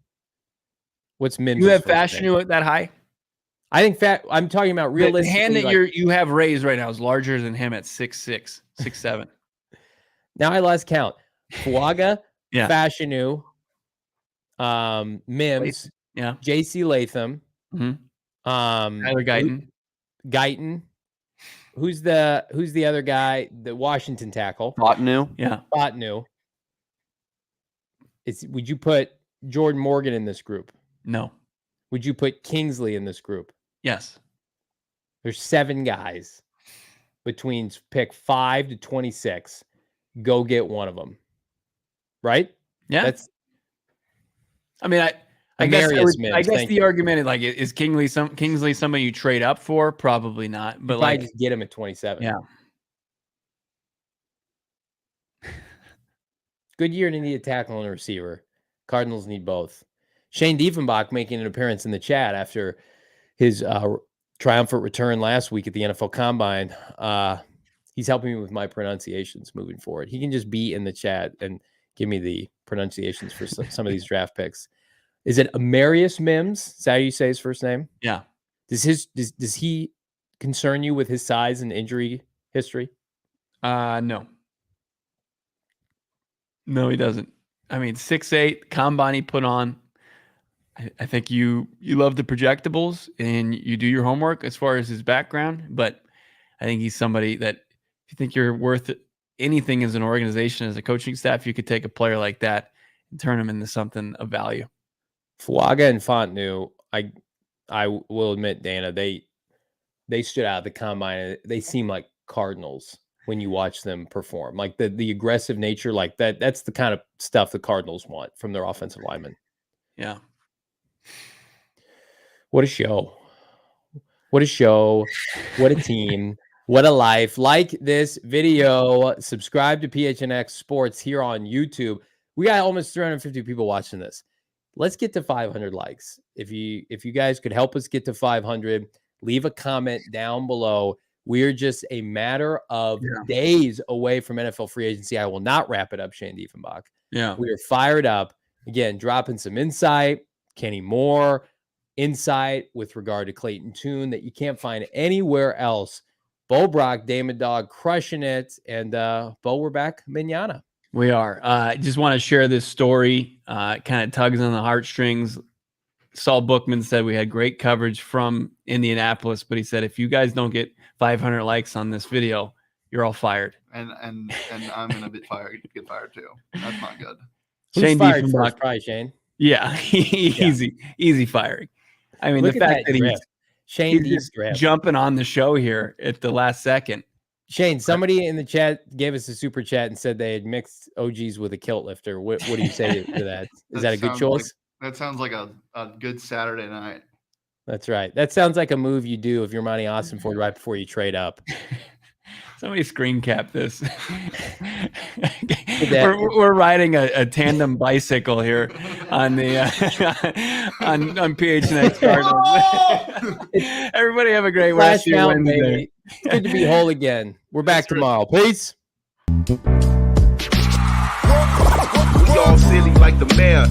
What's Mims? You have Fashanu at that high? I think I'm talking about realistically. The hand that you have raised right now is larger than him at 6'6", 6'7". Now I lost count. Fuaga, yeah. Fashanu, Mims, yeah, J.C. Latham, Tyler Guyton. Who's the other guy? The Washington tackle. Botanu. Yeah. Botanu. Would you put Jordan Morgan in this group? No. Would you put Kingsley in this group? Yes. There's 7 guys between pick 5 to 26. Go get one of them. Right? Yeah. I guess the argument is like, is Kingsley somebody you trade up for? Probably not. But like, just get him at 27. Yeah. Good year to need a tackle and a receiver. Cardinals need both. Shane Diefenbach making an appearance in the chat after his triumphant return last week at the NFL Combine. He's helping me with my pronunciations moving forward. He can just be in the chat and give me the pronunciations for some of these draft picks. Is it Amarius Mims? Is that how you say his first name? Yeah. Does he concern you with his size and injury history? No. No, he doesn't. I mean, 6'8", combine he put on. I think you love the projectables and you do your homework as far as his background, but I think he's somebody that if you think you're worth anything as an organization, as a coaching staff, you could take a player like that and turn him into something of value. Fuaga and Fontenot, I will admit, Dana, they stood out at the combine. They seem like Cardinals when you watch them perform. Like the aggressive nature, like that's the kind of stuff the Cardinals want from their offensive linemen. Yeah. What a show. What a show. What a team. What a life. Like this video. Subscribe to PHNX Sports here on YouTube. We got almost 350 people watching this. Let's get to 500 likes. If you guys could help us get to 500, leave a comment down below. We're just a matter of days away from NFL free agency. I will not wrap it up, Shane Diefenbach. Yeah. We are fired up. Again, dropping some insight. Kenny Moore, insight with regard to Clayton Tune that you can't find anywhere else. Bo Brock, Damon Dog, crushing it. And Bo, we're back manana. We are. I just want to share this story. It kind of tugs on the heartstrings. Saul Bookman said we had great coverage from Indianapolis, but he said, if you guys don't get 500 likes on this video, you're all fired. And I'm gonna get fired too. That's not good. Who's Shane fired Diefenbach. first, probably Shane. Yeah, easy firing. I mean, Look the at fact that that drip. he's Shane just drip. jumping on the show here at the last second. Shane, somebody in the chat gave us a super chat and said they had mixed OGs with a kilt lifter. What do you say to that? Is that a good choice? That sounds like a good Saturday night. That's right. That sounds like a move you do if you're Monty Austinford right before you trade up. Somebody screen cap this. we're riding a tandem bicycle here on the on PHNX Cardinals. Everybody have a great Flash Wednesday. Mountain, baby. It's good to be whole again. We're back tomorrow. Peace. We all silly like the mayor.